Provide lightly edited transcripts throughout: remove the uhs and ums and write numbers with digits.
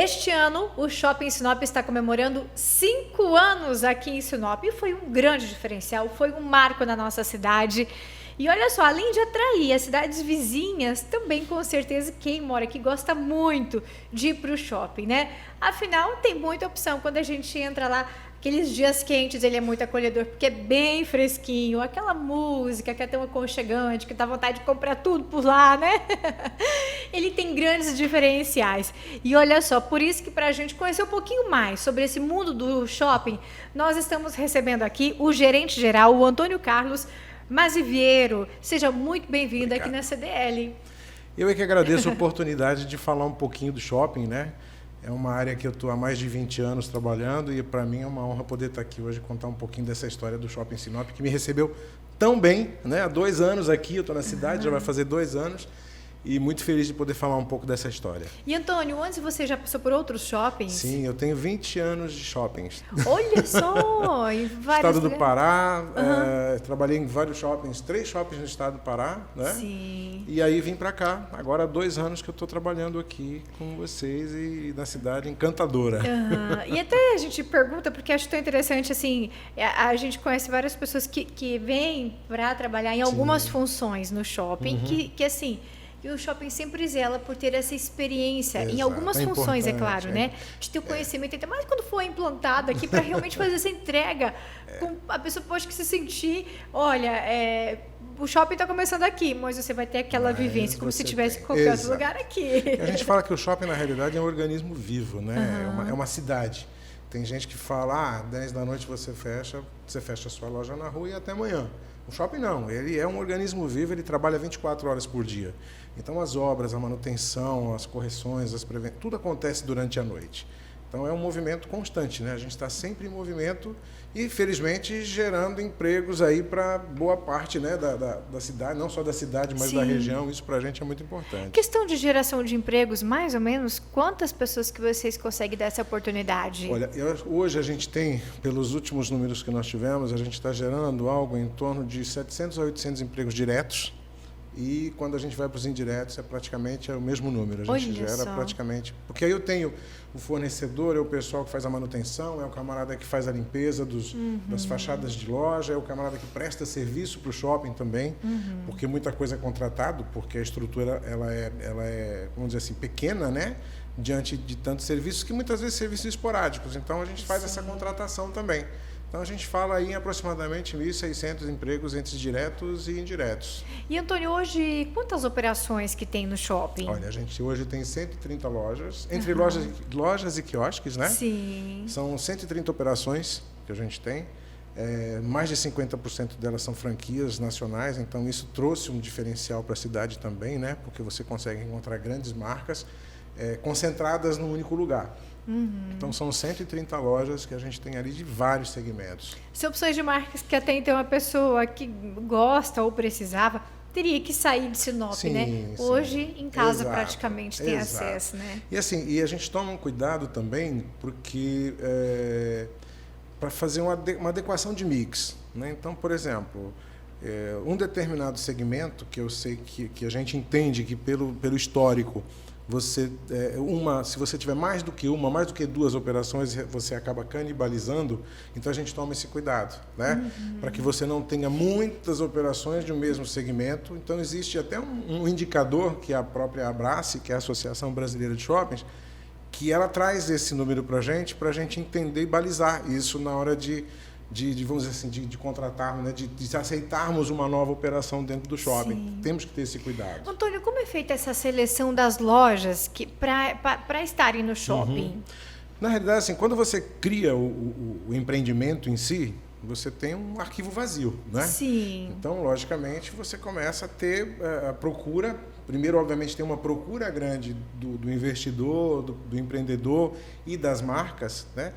Este ano, o Shopping Sinop está comemorando 5 anos aqui em Sinop. E foi um grande diferencial, foi um marco na nossa cidade. E olha só, além de atrair as cidades vizinhas, também com certeza quem mora aqui gosta muito de ir para o shopping, né? Afinal, tem muita opção quando a gente entra lá. Aqueles dias quentes, ele é muito acolhedor, porque é bem fresquinho. Aquela música que é tão aconchegante, que dá vontade de comprar tudo por lá, né? Ele tem grandes diferenciais. E olha só, por isso que para a gente conhecer um pouquinho mais sobre esse mundo do shopping, nós estamos recebendo aqui o gerente geral, o Antônio Carlos Maziviero. Seja muito bem-vindo aqui na CDL. Eu é que agradeço a oportunidade de falar um pouquinho do shopping, né? É uma área que eu estou há mais de 20 anos trabalhando e para mim é uma honra poder estar aqui hoje e contar um pouquinho dessa história do Shopping Sinop, que me recebeu tão bem, né? Há 2 anos aqui, eu estou na cidade, já vai fazer 2 anos. E muito feliz de poder falar um pouco dessa história. E, Antônio, antes você já passou por outros shoppings? Sim, eu tenho 20 anos de shoppings. Olha só! Em vários Estado do Pará, trabalhei em vários shoppings, 3 shoppings no estado do Pará, né? Sim. E aí vim para cá, agora há 2 anos que eu estou trabalhando aqui com vocês e na cidade encantadora. E até a gente pergunta, porque acho tão interessante, assim, a gente conhece várias pessoas que vêm para trabalhar em algumas funções no shopping, que assim... E o shopping sempre zela por ter essa experiência, em algumas funções, é claro, né? De ter o conhecimento, ainda mais quando for implantado aqui, para realmente fazer essa entrega. A pessoa pode se sentir, olha, o shopping está começando aqui, mas você vai ter aquela vivência, como se tivesse em qualquer outro lugar aqui. A gente fala que o shopping, na realidade, é um organismo vivo, né? É uma cidade. Tem gente que fala, 10 da noite você fecha a sua loja na rua e até amanhã. O shopping não, ele é um organismo vivo, ele trabalha 24 horas por dia. Então as obras, a manutenção, as correções, tudo acontece durante a noite. Então é um movimento constante, né? A gente está sempre em movimento e, felizmente, gerando empregos aí para boa parte, né, da cidade, não só da cidade, mas da região. Isso para a gente é muito importante. Questão de geração de empregos, mais ou menos, quantas pessoas que vocês conseguem dar essa oportunidade? Olha, hoje a gente tem, pelos últimos números que nós tivemos, a gente está gerando algo em torno de 700 a 800 empregos diretos. E quando a gente vai para os indiretos, praticamente o mesmo número. A gente gera praticamente... Porque aí eu tenho o fornecedor, é o pessoal que faz a manutenção, é o camarada que faz a limpeza das fachadas de loja, é o camarada que presta serviço para o shopping também, porque muita coisa é contratado, porque a estrutura ela é, vamos dizer assim, pequena, né? Diante de tantos serviços, que muitas vezes serviços esporádicos. Então, a gente faz essa contratação também. Então, a gente fala aí em aproximadamente 1.600 empregos entre diretos e indiretos. E, Antônio, hoje, quantas operações que tem no shopping? Olha, a gente hoje tem 130 lojas, entre lojas e quiosques, né? Sim. São 130 operações que a gente tem. Mais de 50% delas são franquias nacionais, então isso trouxe um diferencial para a cidade também, né? Porque você consegue encontrar grandes marcas concentradas num único lugar. Então, são 130 lojas que a gente tem ali de vários segmentos. São opções de marcas que até então a pessoa que gosta ou precisava teria que sair de Sinop, né? Hoje, em casa, praticamente tem acesso, né? E assim, a gente toma um cuidado também, porque para fazer uma adequação de mix, né? Então, por exemplo, um determinado segmento que eu sei que a gente entende que pelo histórico se você tiver mais do que 2 operações, você acaba canibalizando. Então a gente toma esse cuidado, né? Para que você não tenha muitas operações de um mesmo segmento. Então existe até um indicador que é a própria Abrace, que é a Associação Brasileira de Shoppings, que ela traz esse número para a gente entender e balizar isso na hora de vamos dizer assim, de contratarmos, né, de aceitarmos uma nova operação dentro do shopping. Sim. Temos que ter esse cuidado. Antônio, como é feita essa seleção das lojas para estarem no shopping? Na realidade, assim, quando você cria o empreendimento em si, você tem um arquivo vazio, né? Sim. Então, logicamente, você começa a ter a procura. Primeiro, obviamente, tem uma procura grande do investidor, do empreendedor e das marcas, né?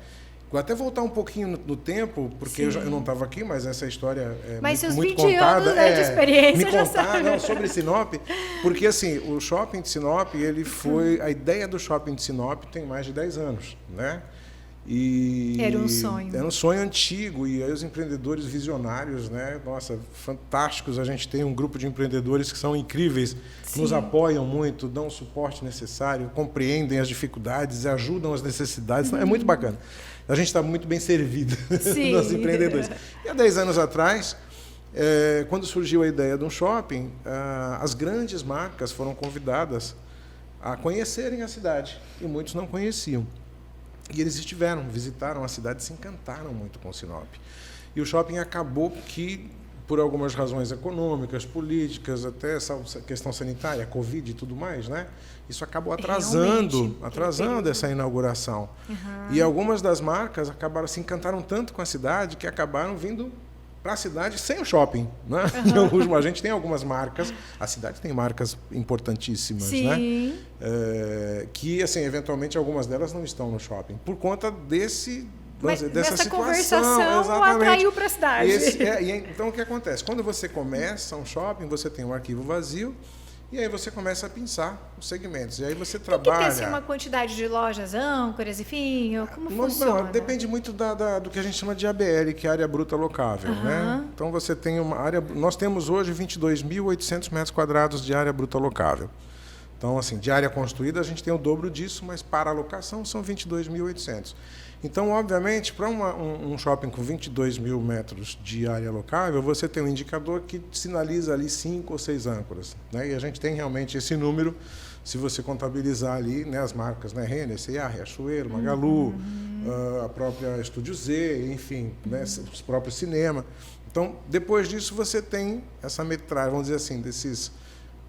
Vou até voltar um pouquinho no tempo, porque eu não estava aqui, mas essa história é muito contada. Anos, de experiência, me contar sobre Sinop, porque assim, o shopping de Sinop, ele foi, a ideia do shopping de Sinop tem mais de 10 anos, né? E era um sonho. Era um sonho antigo. E aí os empreendedores visionários, né? Nossa, fantásticos. A gente tem um grupo de empreendedores que são incríveis, Sim. nos apoiam muito, dão o suporte necessário, compreendem as dificuldades, ajudam as necessidades. É muito bacana. A gente está muito bem servido nos empreendedores. E há 10 anos atrás, quando surgiu a ideia de um shopping, as grandes marcas foram convidadas a conhecerem a cidade. E muitos não conheciam. E eles visitaram a cidade e se encantaram muito com Sinop. E o shopping acabou que, por algumas razões econômicas, políticas, até essa questão sanitária, Covid e tudo mais, né? Isso acabou atrasando essa inauguração. E algumas das marcas se encantaram tanto com a cidade que acabaram vindo para a cidade sem o shopping, né? A gente tem algumas marcas, a cidade tem marcas importantíssimas, sim, né? Que, assim, eventualmente algumas delas não estão no shopping por conta dessa situação. Conversação atraiu para a cidade. Então, o que acontece? Quando você começa um shopping, você tem um arquivo vazio. E aí você começa a pensar os segmentos. E aí você trabalha... Tem que ter assim, uma quantidade de lojas, âncoras, enfim? Como funciona? Não, depende muito do que a gente chama de ABL, que é a área bruta locável. Né? Então você tem uma área... Nós temos hoje 22.800 metros quadrados de área bruta locável. Então, assim, de área construída a gente tem o dobro disso, mas para a locação são 22.800. Então, obviamente, para um shopping com 22 mil metros de área locável, você tem um indicador que sinaliza ali 5 ou 6 âncoras. Né? E a gente tem realmente esse número, se você contabilizar ali, né, as marcas, né, Renner, C&A, Riachuelo, Magalu, a própria Estúdio Z, enfim, né, os próprios cinema. Então, depois disso, você tem essa metragem, vamos dizer assim, desses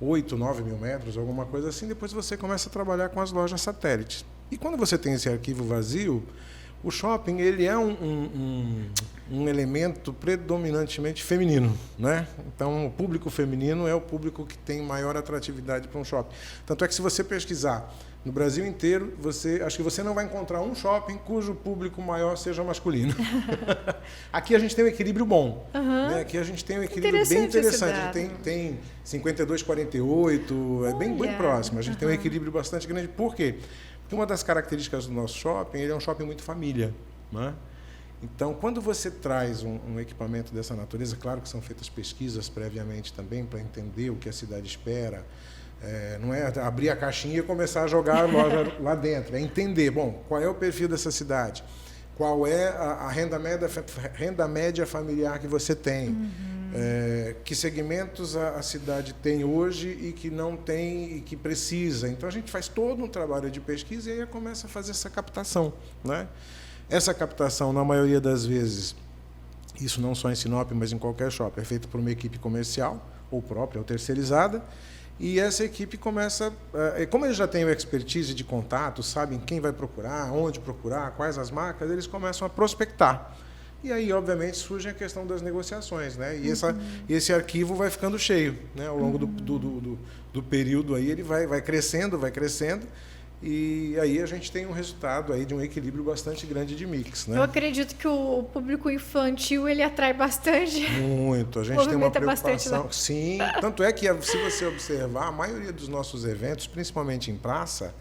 8, 9 mil metros, alguma coisa assim, depois você começa a trabalhar com as lojas satélites. E quando você tem esse arquivo vazio, o shopping ele é um elemento predominantemente feminino, né? Então, o público feminino é o público que tem maior atratividade para um shopping. Tanto é que, se você pesquisar no Brasil inteiro, acho que você não vai encontrar um shopping cujo público maior seja masculino. Aqui a gente tem um equilíbrio bom. Né? Aqui a gente tem um equilíbrio bem interessante. Tem 52-48, é bem próximo. A gente tem um equilíbrio bastante grande. Por quê? Porque uma das características do nosso shopping, ele é um shopping muito família. Né? Então, quando você traz um equipamento dessa natureza, claro que são feitas pesquisas previamente também para entender o que a cidade espera. Não é abrir a caixinha e começar a jogar a loja lá dentro. É entender, bom, qual é o perfil dessa cidade, qual é a renda média familiar que você tem, que segmentos a cidade tem hoje e que não tem e que precisa. Então, a gente faz todo um trabalho de pesquisa e aí começa a fazer essa captação. Né? Essa captação, na maioria das vezes, isso não só em Sinop, mas em qualquer shopping, é feita por uma equipe comercial, ou própria, ou terceirizada, e essa equipe começa... Como eles já têm o expertise de contato, sabem quem vai procurar, onde procurar, quais as marcas, eles começam a prospectar. E aí, obviamente, surge a questão das negociações, né? E esse arquivo vai ficando cheio, né? Ao longo do período aí, ele vai crescendo, e aí a gente tem um resultado aí de um equilíbrio bastante grande de mix, né? Eu acredito que o público infantil ele atrai bastante. Muito, a gente tem uma preocupação. Sim, tanto é que, se você observar, a maioria dos nossos eventos, principalmente em praça,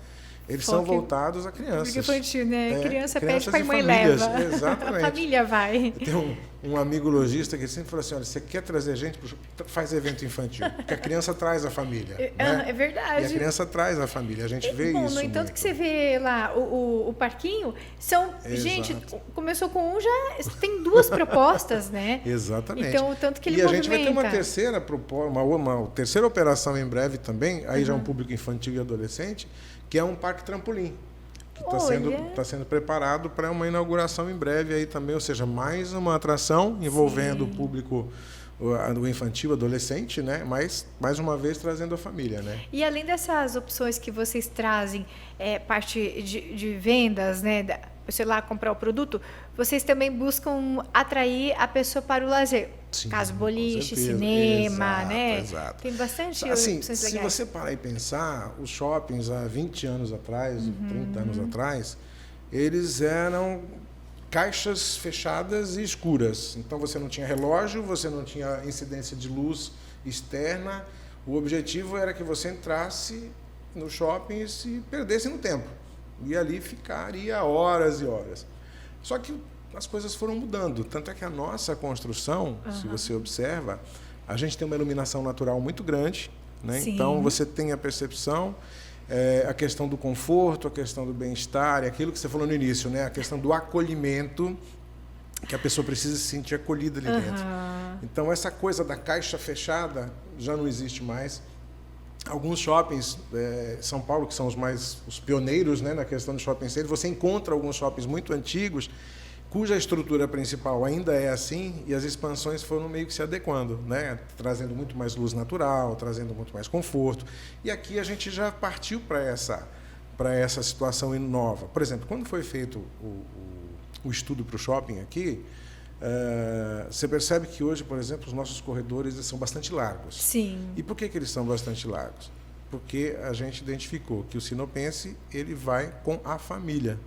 eles são voltados a crianças. Público infantil, né? Criança pede, pai e mãe famílias. leva. Exatamente. A família vai. Tem um amigo lojista que sempre fala assim, olha, você quer trazer gente, faz evento infantil, porque a criança traz a família. Né? É verdade. E a criança traz a família, a gente vê isso. No entanto, muito. Que você vê lá o parquinho, são... Exato. Gente, começou com já tem 2 propostas, né? Exatamente. Então, tanto que ele movimenta. A gente vai ter uma terceira operação em breve também, aí já um público infantil e adolescente, que é um parque trampolim, que está sendo preparado para uma inauguração em breve aí também, ou seja, mais uma atração envolvendo o público o infantil, adolescente, né? Mas, mais uma vez, trazendo a família, né? E além dessas opções que vocês trazem, parte de vendas, né? Sei lá, comprar o produto, vocês também buscam atrair a pessoa para o lazer. Sim, caso boliche, cinema, né? Exato. Tem bastante assim, opções se legais. você parar e pensar, os shoppings há 20 anos atrás, 30 anos atrás, eles eram caixas fechadas e escuras. Então, você não tinha relógio, você não tinha incidência de luz externa. O objetivo era que você entrasse no shopping e se perdesse no tempo. E ali ficaria horas e horas. Só que as coisas foram mudando. Tanto é que a nossa construção, se você observa, a gente tem uma iluminação natural muito grande, né? Então, você tem a percepção, a questão do conforto, a questão do bem-estar, aquilo que você falou no início, né? A questão do acolhimento, que a pessoa precisa se sentir acolhida ali dentro. Então, essa coisa da caixa fechada já não existe mais. Alguns shoppings, São Paulo, que são os pioneiros, né, na questão do shopping center, você encontra alguns shoppings muito antigos, cuja estrutura principal ainda é assim, e as expansões foram meio que se adequando, né, trazendo muito mais luz natural, trazendo muito mais conforto. E aqui a gente já partiu para essa situação nova. Por exemplo, quando foi feito o estudo para o shopping aqui, você percebe que hoje, por exemplo, os nossos corredores são bastante largos. Sim. E por que eles são bastante largos? Porque a gente identificou que o sinopense ele vai com a família.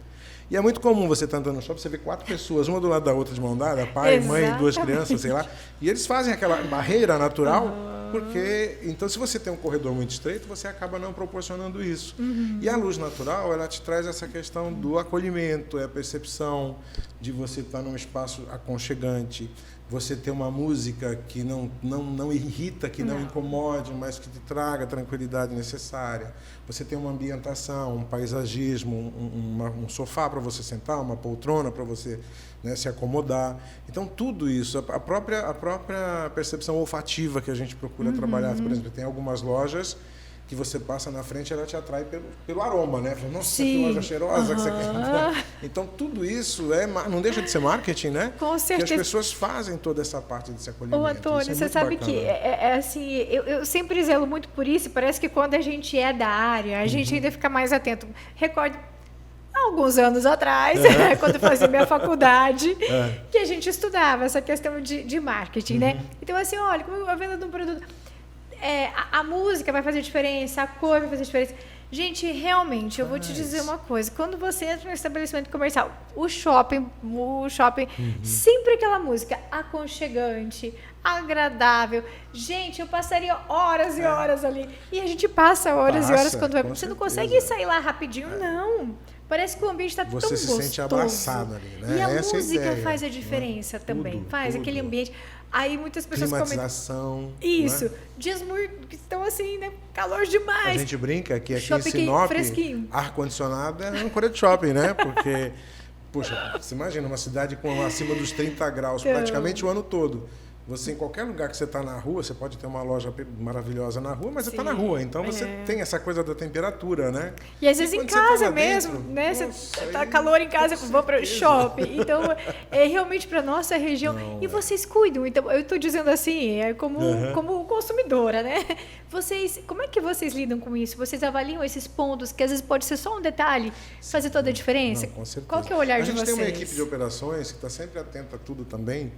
E é muito comum você estar andando no shopping, você vê 4 pessoas, uma do lado da outra de mão dada, pai, mãe, 2 crianças, sei lá, e eles fazem aquela barreira natural, porque então se você tem um corredor muito estreito, você acaba não proporcionando isso. E a luz natural, ela te traz essa questão do acolhimento, a percepção de você estar num espaço aconchegante, você ter uma música que não irrita, que não incomode, mas que te traga a tranquilidade necessária. Você tem uma ambientação, um paisagismo, um sofá para você sentar, uma poltrona para você, né, se acomodar. Então, tudo isso, a própria percepção olfativa que a gente procura trabalhar. Por exemplo, tem algumas lojas que você passa na frente, ela te atrai pelo aroma, né? Nossa, que loja cheirosa que você quer entrar. Então, tudo isso não deixa de ser marketing, né? Com certeza. Que as pessoas fazem toda essa parte desse acolhimento. Ô, Antônio, você sabe bacana. Que assim, eu sempre zelo muito por isso, e parece que quando a gente é da área, a gente ainda fica mais atento. Recordo, alguns anos atrás, quando eu fazia minha faculdade, que a gente estudava essa questão de marketing, né? Então, assim, olha, como a venda de um produto... a música vai fazer diferença, a cor vai fazer diferença. Gente, realmente, eu vou te dizer uma coisa. Quando você entra no estabelecimento comercial, o shopping, sempre aquela música aconchegante, agradável. Gente, eu passaria horas e horas ali. E a gente passa horas e horas quando vai. Você não consegue sair lá rapidinho, não. Parece que o ambiente está tão gostoso. Você se sente abraçado ali, né? E a música faz a diferença também. Faz aquele ambiente... Aí muitas pessoas climatização, isso, né? Dias que estão assim, né? Calor demais. A gente brinca que aqui em Sinop, ar-condicionado é uma coisa de shopping, né? Porque, poxa, você imagina uma cidade com acima dos 30 graus praticamente o ano todo. Você, em qualquer lugar que você está na rua, você pode ter uma loja maravilhosa na rua, mas você está na rua, então você tem essa coisa da temperatura, né? E às vezes em casa mesmo, dentro, né? Você está calor em casa, vou para o shopping. Então, realmente para a nossa região. E vocês cuidam, então, eu estou dizendo assim, como consumidora, né? Como é que vocês lidam com isso? Vocês avaliam esses pontos, que às vezes pode ser só um detalhe, fazer toda a diferença? Não, com certeza. Qual que é o olhar de vocês? A gente tem uma equipe de operações que está sempre atenta a tudo também,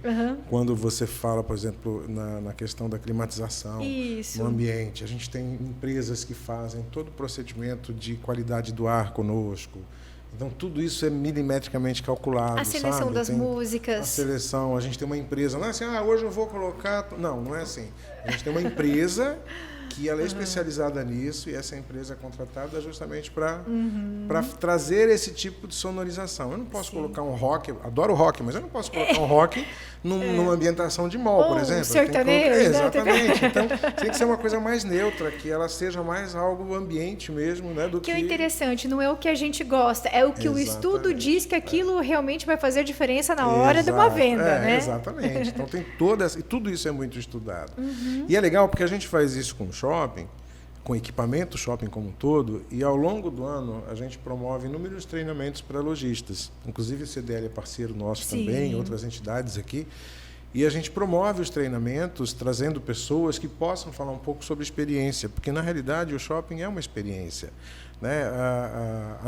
quando você fala, por exemplo, na questão da climatização no ambiente. A gente tem empresas que fazem todo o procedimento de qualidade do ar conosco. Então, tudo isso é milimetricamente calculado. A seleção das músicas. A seleção. A gente tem uma empresa. Não é assim, hoje eu vou colocar... Não é assim. A gente tem uma empresa que ela é especializada nisso, e essa empresa é contratada justamente para trazer esse tipo de sonorização. Eu não posso colocar um rock, adoro rock, mas eu não posso colocar um rock numa ambientação de mall, por exemplo. Sertanejo, exatamente. Então, tem que ser uma coisa mais neutra, que ela seja mais algo ambiente mesmo, né? Do que é interessante, não é o que a gente gosta, é o que o estudo diz que aquilo realmente vai fazer diferença na hora de uma venda, né? Exatamente. Então, tem e tudo isso é muito estudado. E é legal porque a gente faz isso com o shopping, com equipamento shopping como um todo, e ao longo do ano a gente promove inúmeros treinamentos para lojistas. Inclusive o CDL é parceiro nosso também, outras entidades aqui. E a gente promove os treinamentos trazendo pessoas que possam falar um pouco sobre experiência, porque na realidade o shopping é uma experiência, né? A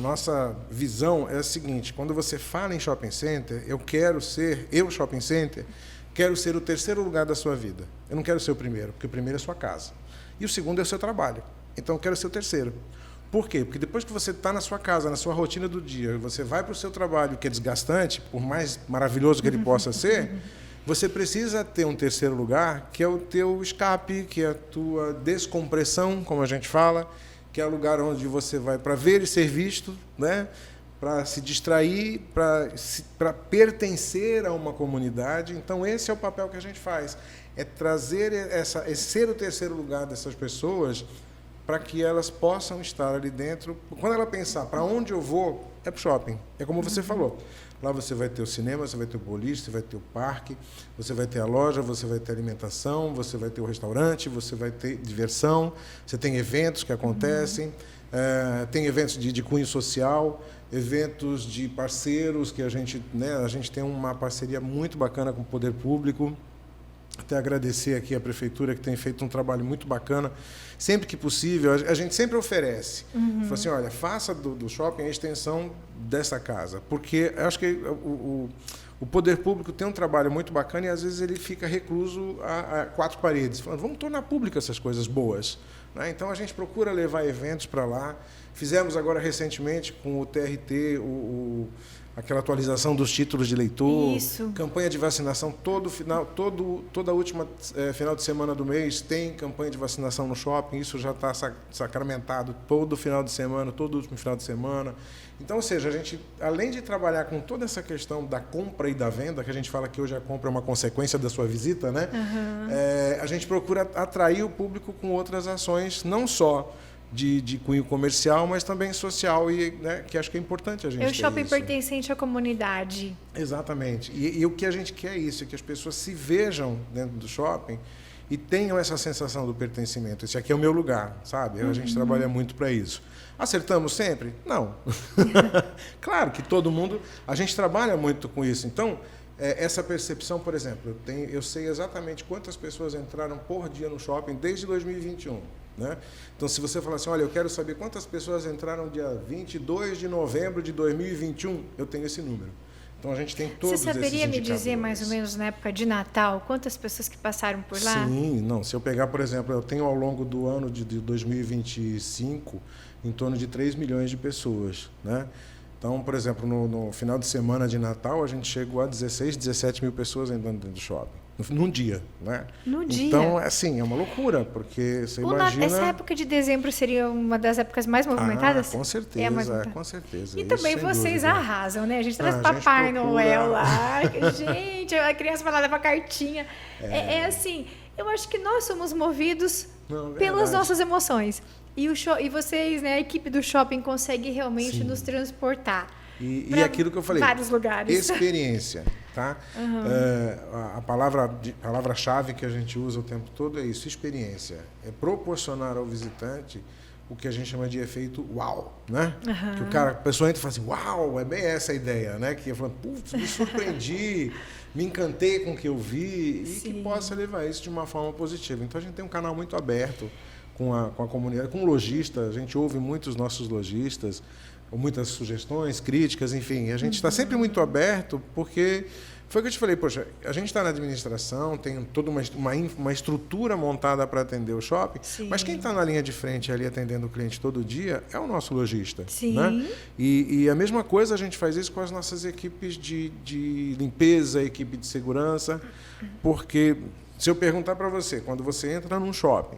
nossa visão é a seguinte: quando você fala em shopping center, shopping center, quero ser o terceiro lugar da sua vida. Eu não quero ser o primeiro, porque o primeiro é a sua casa. E o segundo é o seu trabalho. Então, eu quero ser o terceiro. Por quê? Porque depois que você está na sua casa, na sua rotina do dia, você vai para o seu trabalho, que é desgastante, por mais maravilhoso que ele possa ser, você precisa ter um terceiro lugar, que é o teu escape, que é a tua descompressão, como a gente fala, que é o lugar onde você vai para ver e ser visto, né? para se distrair, para pertencer a uma comunidade. Então, esse é o papel que a gente faz, é trazer ser o terceiro lugar dessas pessoas para que elas possam estar ali dentro. Quando ela pensar para onde eu vou, é para o shopping. É como você falou. Lá você vai ter o cinema, você vai ter o boliche, você vai ter o parque, você vai ter a loja, você vai ter alimentação, você vai ter o restaurante, você vai ter diversão, você tem eventos que acontecem, tem eventos de cunho social, eventos de parceiros que a gente tem uma parceria muito bacana com o poder público. Até agradecer aqui a prefeitura que tem feito um trabalho muito bacana. Sempre que possível, a gente sempre oferece. Fala assim, olha, faça do shopping a extensão dessa casa. Porque eu acho que o poder público tem um trabalho muito bacana e às vezes ele fica recluso a quatro paredes. Falando, vamos tornar público essas coisas boas. Né? Então a gente procura levar eventos para lá. Fizemos agora recentemente com o TRT, aquela atualização dos títulos de eleitor, campanha de vacinação toda última final de semana do mês tem campanha de vacinação no shopping, isso já está sacramentado todo final de semana, todo último final de semana. Então, ou seja, a gente, além de trabalhar com toda essa questão da compra e da venda, que a gente fala que hoje a compra é uma consequência da sua visita, né? A gente procura atrair o público com outras ações, não só de cunho comercial, mas também social, e que acho que é importante a gente ter isso. É o shopping pertencente à comunidade. Exatamente. E o que a gente quer é isso, é que as pessoas se vejam dentro do shopping e tenham essa sensação do pertencimento. Esse aqui é o meu lugar, sabe? A gente trabalha muito para isso. Acertamos sempre? Não. Claro que todo mundo... A gente trabalha muito com isso. Então, essa percepção, por exemplo, eu sei exatamente quantas pessoas entraram por dia no shopping desde 2021. Né? Então, se você falar assim, olha, eu quero saber quantas pessoas entraram dia 22 de novembro de 2021, eu tenho esse número. Então, a gente tem todos esses indicadores. Você saberia me dizer, mais ou menos, na época de Natal, quantas pessoas que passaram por lá? Sim, não. Se eu pegar, por exemplo, eu tenho ao longo do ano de 2025, em torno de 3 milhões de pessoas. Né? Então, por exemplo, no final de semana de Natal, a gente chegou a 16, 17 mil pessoas andando dentro do shopping. Num dia, né? No dia. Então, assim, é uma loucura, porque você imagina... Essa época de dezembro seria uma das épocas mais movimentadas? Com certeza, com certeza. E também vocês arrasam, né? A gente traz Papai Noel lá. Gente, a criança vai lá levar cartinha. É assim, eu acho que nós somos movidos pelas nossas emoções. E vocês, né, a equipe do shopping consegue realmente nos transportar. E aquilo que eu falei, vários lugares. Experiência, tá? A palavra-chave que a gente usa o tempo todo é isso, experiência. É proporcionar ao visitante o que a gente chama de efeito uau, né? Que a pessoa entra e fala assim, uau, é bem essa a ideia, né? Que eu falo, putz, me surpreendi, me encantei com o que eu vi, e que possa levar isso de uma forma positiva. Então a gente tem um canal muito aberto com a comunidade, com o lojista, a gente ouve muitos nossos lojistas, muitas sugestões, críticas, enfim. A gente está sempre muito aberto, porque foi o que eu te falei, poxa, a gente está na administração, tem toda uma estrutura montada para atender o shopping, mas quem está na linha de frente ali atendendo o cliente todo dia é o nosso lojista. Né? E a mesma coisa a gente faz isso com as nossas equipes de limpeza, equipe de segurança, porque se eu perguntar para você, quando você entra num shopping,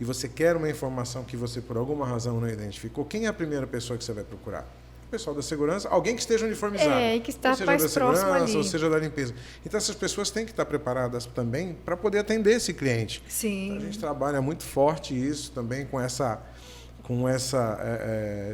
e você quer uma informação que você, por alguma razão, não identificou, quem é a primeira pessoa que você vai procurar? O pessoal da segurança, alguém que esteja uniformizado. E que está ou seja mais da segurança, próximo ali. ou seja da limpeza. Então, essas pessoas têm que estar preparadas também para poder atender esse cliente. Sim. Então, a gente trabalha muito forte isso também com essa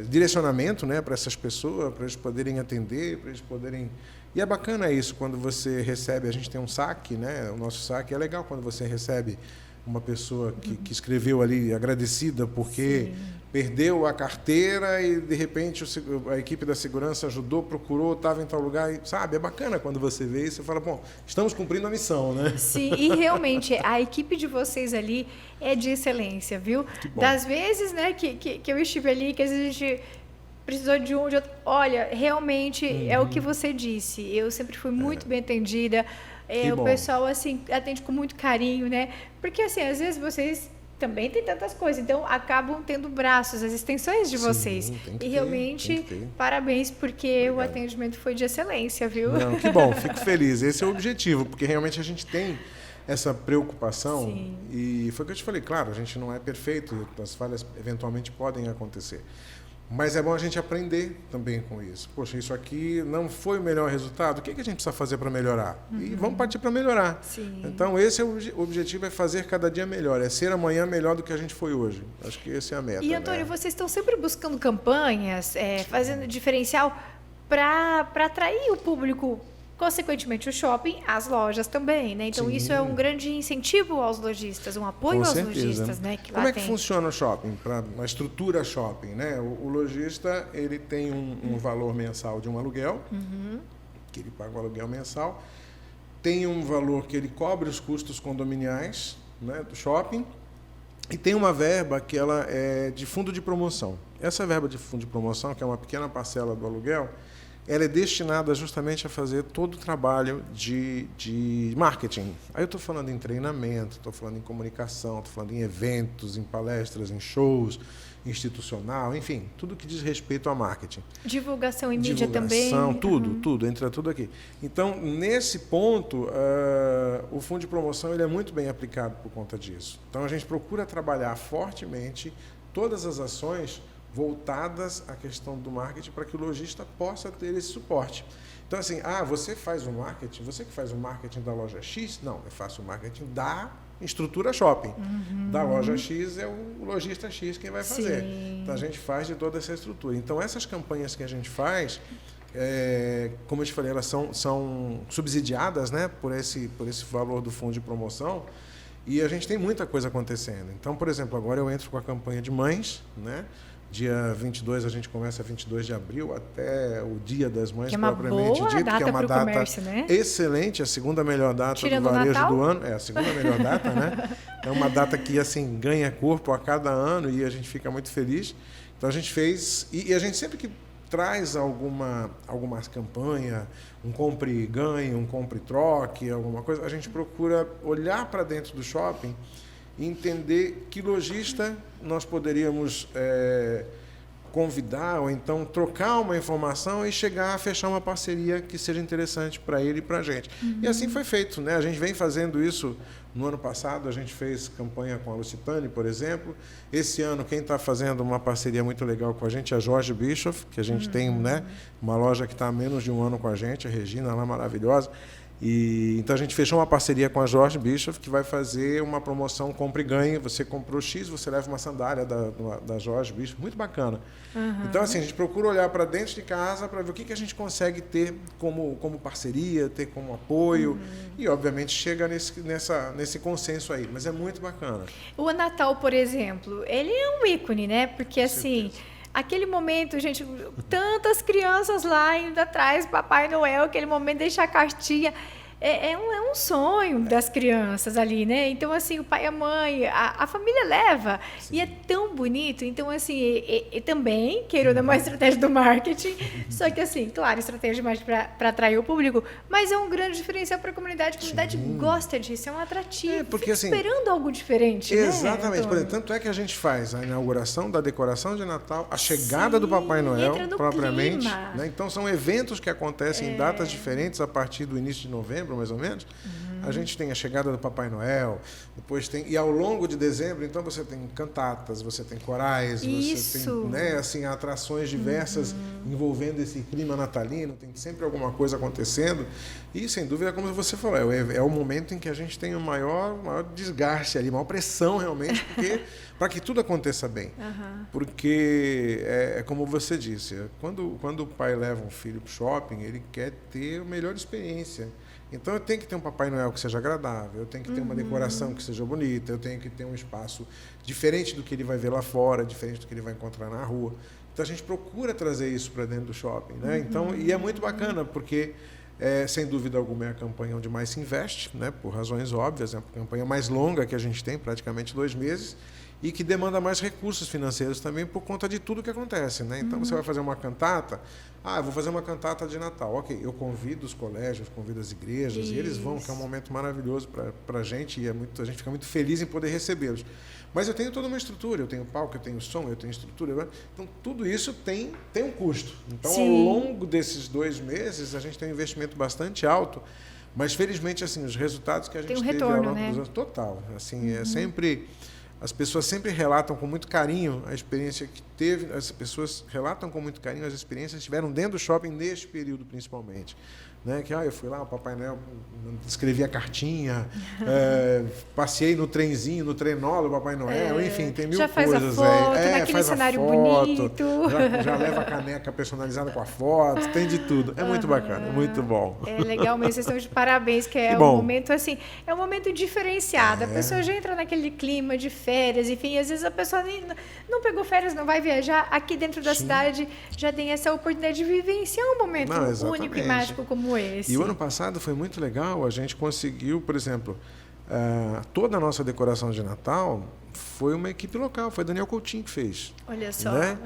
direcionamento, né, para essas pessoas, para eles poderem atender, para eles poderem... E é bacana isso, quando você recebe, a gente tem um saque, né, o nosso saque é legal quando você recebe uma pessoa que escreveu ali agradecida porque perdeu a carteira e, de repente, a equipe da segurança ajudou, procurou, estava em tal lugar. E, sabe, é bacana quando você vê isso e fala, bom, estamos cumprindo a missão, né? Sim, e realmente a equipe de vocês ali é de excelência, viu? Que bom. Das vezes, né, que eu estive ali, que às vezes a gente precisou de um, de outro. Olha, realmente é o que você disse. Eu sempre fui muito bem atendida. O pessoal, assim, atende com muito carinho, né? Porque, assim, às vezes vocês também têm tantas coisas, então acabam tendo braços, as extensões de vocês. E realmente, parabéns, porque o atendimento foi de excelência, viu? Não, que bom, fico feliz. Esse é o objetivo, porque realmente a gente tem essa preocupação. E foi o que eu te falei, claro, a gente não é perfeito, as falhas eventualmente podem acontecer. Mas é bom a gente aprender também com isso. Poxa, isso aqui não foi o melhor resultado, o que a gente precisa fazer para melhorar? E vamos partir para melhorar. Sim. Então, esse é o objetivo, é fazer cada dia melhor, é ser amanhã melhor do que a gente foi hoje. Acho que essa é a meta. E, Antônio, vocês estão sempre buscando campanhas, fazendo diferencial para atrair o público, consequentemente o shopping, as lojas também, né? Então, isso é um grande incentivo aos lojistas, um apoio aos lojistas, né? Que Como é que funciona o shopping, a estrutura shopping, né? O lojista, ele tem um valor mensal de um aluguel, que ele paga o aluguel mensal, tem um valor que ele cobre os custos condominiais, né, do shopping, e tem uma verba que ela é de fundo de promoção. Essa verba de fundo de promoção, que é uma pequena parcela do aluguel, ela é destinada justamente a fazer todo o trabalho de marketing. Aí eu estou falando em treinamento, estou falando em comunicação, estou falando em eventos, em palestras, em shows, institucional, enfim, tudo que diz respeito a marketing. Divulgação em mídia também. Tudo, entra tudo aqui. Então, nesse ponto, o fundo de promoção ele é muito bem aplicado por conta disso. Então, a gente procura trabalhar fortemente todas as ações voltadas à questão do marketing para que o lojista possa ter esse suporte. Então, assim, você faz o marketing, você que faz o marketing da loja X? Não, eu faço o marketing da estrutura shopping. Da loja X é o lojista X quem vai fazer. Sim. Então, a gente faz de toda essa estrutura. Então, essas campanhas que a gente faz, como eu te falei, elas são subsidiadas, né, por esse valor do fundo de promoção, e a gente tem muita coisa acontecendo. Então, por exemplo, agora eu entro com a campanha de mães, né? Dia 22, a gente começa 22 de abril até o Dia das Mães, propriamente dito, que é uma data comércio, né? Excelente, a segunda melhor data Tirando do varejo Natal? do ano. É a segunda melhor data, né? É uma data que assim ganha corpo a cada ano e a gente fica muito feliz. Então a gente fez, e a gente sempre que traz alguma campanha, um compre e ganhe, um compre e troque, alguma coisa, a gente procura olhar para dentro do shopping e entender que lojista nós poderíamos convidar ou então trocar uma informação e chegar a fechar uma parceria que seja interessante para ele e para a gente. E assim foi feito, né? A gente vem fazendo isso no ano passado, a gente fez campanha com a Lucitane, por exemplo. Esse ano, quem está fazendo uma parceria muito legal com a gente é a Jorge Bischoff, que a gente tem, né, uma loja que está há menos de um ano com a gente, a Regina, lá maravilhosa. Então a gente fechou uma parceria com a Jorge Bischoff, que vai fazer uma promoção compra e ganhe. Você comprou X, você leva uma sandália da Jorge Bischoff, muito bacana. Então assim, a gente procura olhar para dentro de casa para ver o que a gente consegue ter como parceria, ter como apoio, e obviamente chega nesse consenso aí, mas é muito bacana. O Natal, por exemplo, ele é um ícone, né? Porque assim, aquele momento, gente, tantas crianças lá indo atrás do Papai Noel, aquele momento de deixar a cartinha. É um sonho das crianças ali, né? Então, assim, o pai e a mãe, a família leva. Sim. E é tão bonito. Então, assim, e também, queira ou não, uma estratégia do marketing. Só que, assim, claro, estratégia mais para atrair o público, mas é um grande diferencial para a comunidade. A comunidade gosta disso, é um atrativo. Porque, fica assim, esperando algo diferente, exatamente. Né? Por exemplo, tanto é que a gente faz a inauguração da decoração de Natal, a chegada do Papai Noel, propriamente. Né? Então, são eventos que acontecem em datas diferentes a partir do início de novembro, mais ou menos. A gente tem a chegada do Papai Noel, depois tem, e ao longo de dezembro, então você tem cantatas, você tem corais, você tem, né, assim, atrações diversas envolvendo esse clima natalino, tem sempre alguma coisa acontecendo, e sem dúvida, como você falou, é o momento em que a gente tem o maior desgaste ali, maior pressão realmente, para que tudo aconteça bem. Porque é como você disse, quando o pai leva um filho para o shopping, ele quer ter a melhor experiência. Então, eu tenho que ter um Papai Noel que seja agradável, eu tenho que ter uma decoração que seja bonita, eu tenho que ter um espaço diferente do que ele vai ver lá fora, diferente do que ele vai encontrar na rua. Então, a gente procura trazer isso para dentro do shopping, né? Então, e é muito bacana, porque, sem dúvida alguma, é a campanha onde mais se investe, né? Por razões óbvias, é a campanha mais longa que a gente tem, praticamente 2 meses, e que demanda mais recursos financeiros também por conta de tudo que acontece, né? Então, você vai fazer uma cantata, eu vou fazer uma cantata de Natal. Ok, eu convido os colégios, convido as igrejas, e eles vão, que é um momento maravilhoso para a gente, e a gente fica muito feliz em poder recebê-los. Mas eu tenho toda uma estrutura, eu tenho palco, eu tenho som, eu tenho estrutura. Então, tudo isso tem um custo. Então, ao longo desses 2 meses, a gente tem um investimento bastante alto, mas, felizmente, assim, os resultados que a gente teve ao longo dos anos, total. Assim, é sempre... as pessoas sempre relatam com muito carinho a experiência que teve, as pessoas relatam com muito carinho as experiências que tiveram dentro do shopping neste período, principalmente. Né? Que eu fui lá, o Papai Noel escrevi a cartinha, passei no trenzinho, no trenó do Papai Noel, enfim, tem mil já faz coisas. A foto, naquele faz cenário a foto, bonito. já leva a caneca personalizada com a foto, tem de tudo. É muito bacana, é muito bom. É legal mesmo, vocês estão de parabéns, que é um momento assim, é um momento diferenciado. A pessoa já entra naquele clima de férias, enfim, às vezes a pessoa não pegou férias, não vai viajar, aqui dentro da cidade já tem essa oportunidade de vivenciar um momento único e mágico como esse. E o ano passado foi muito legal, a gente conseguiu, por exemplo, toda a nossa decoração de Natal foi uma equipe local, foi Daniel Coutinho que fez. Olha só. Né?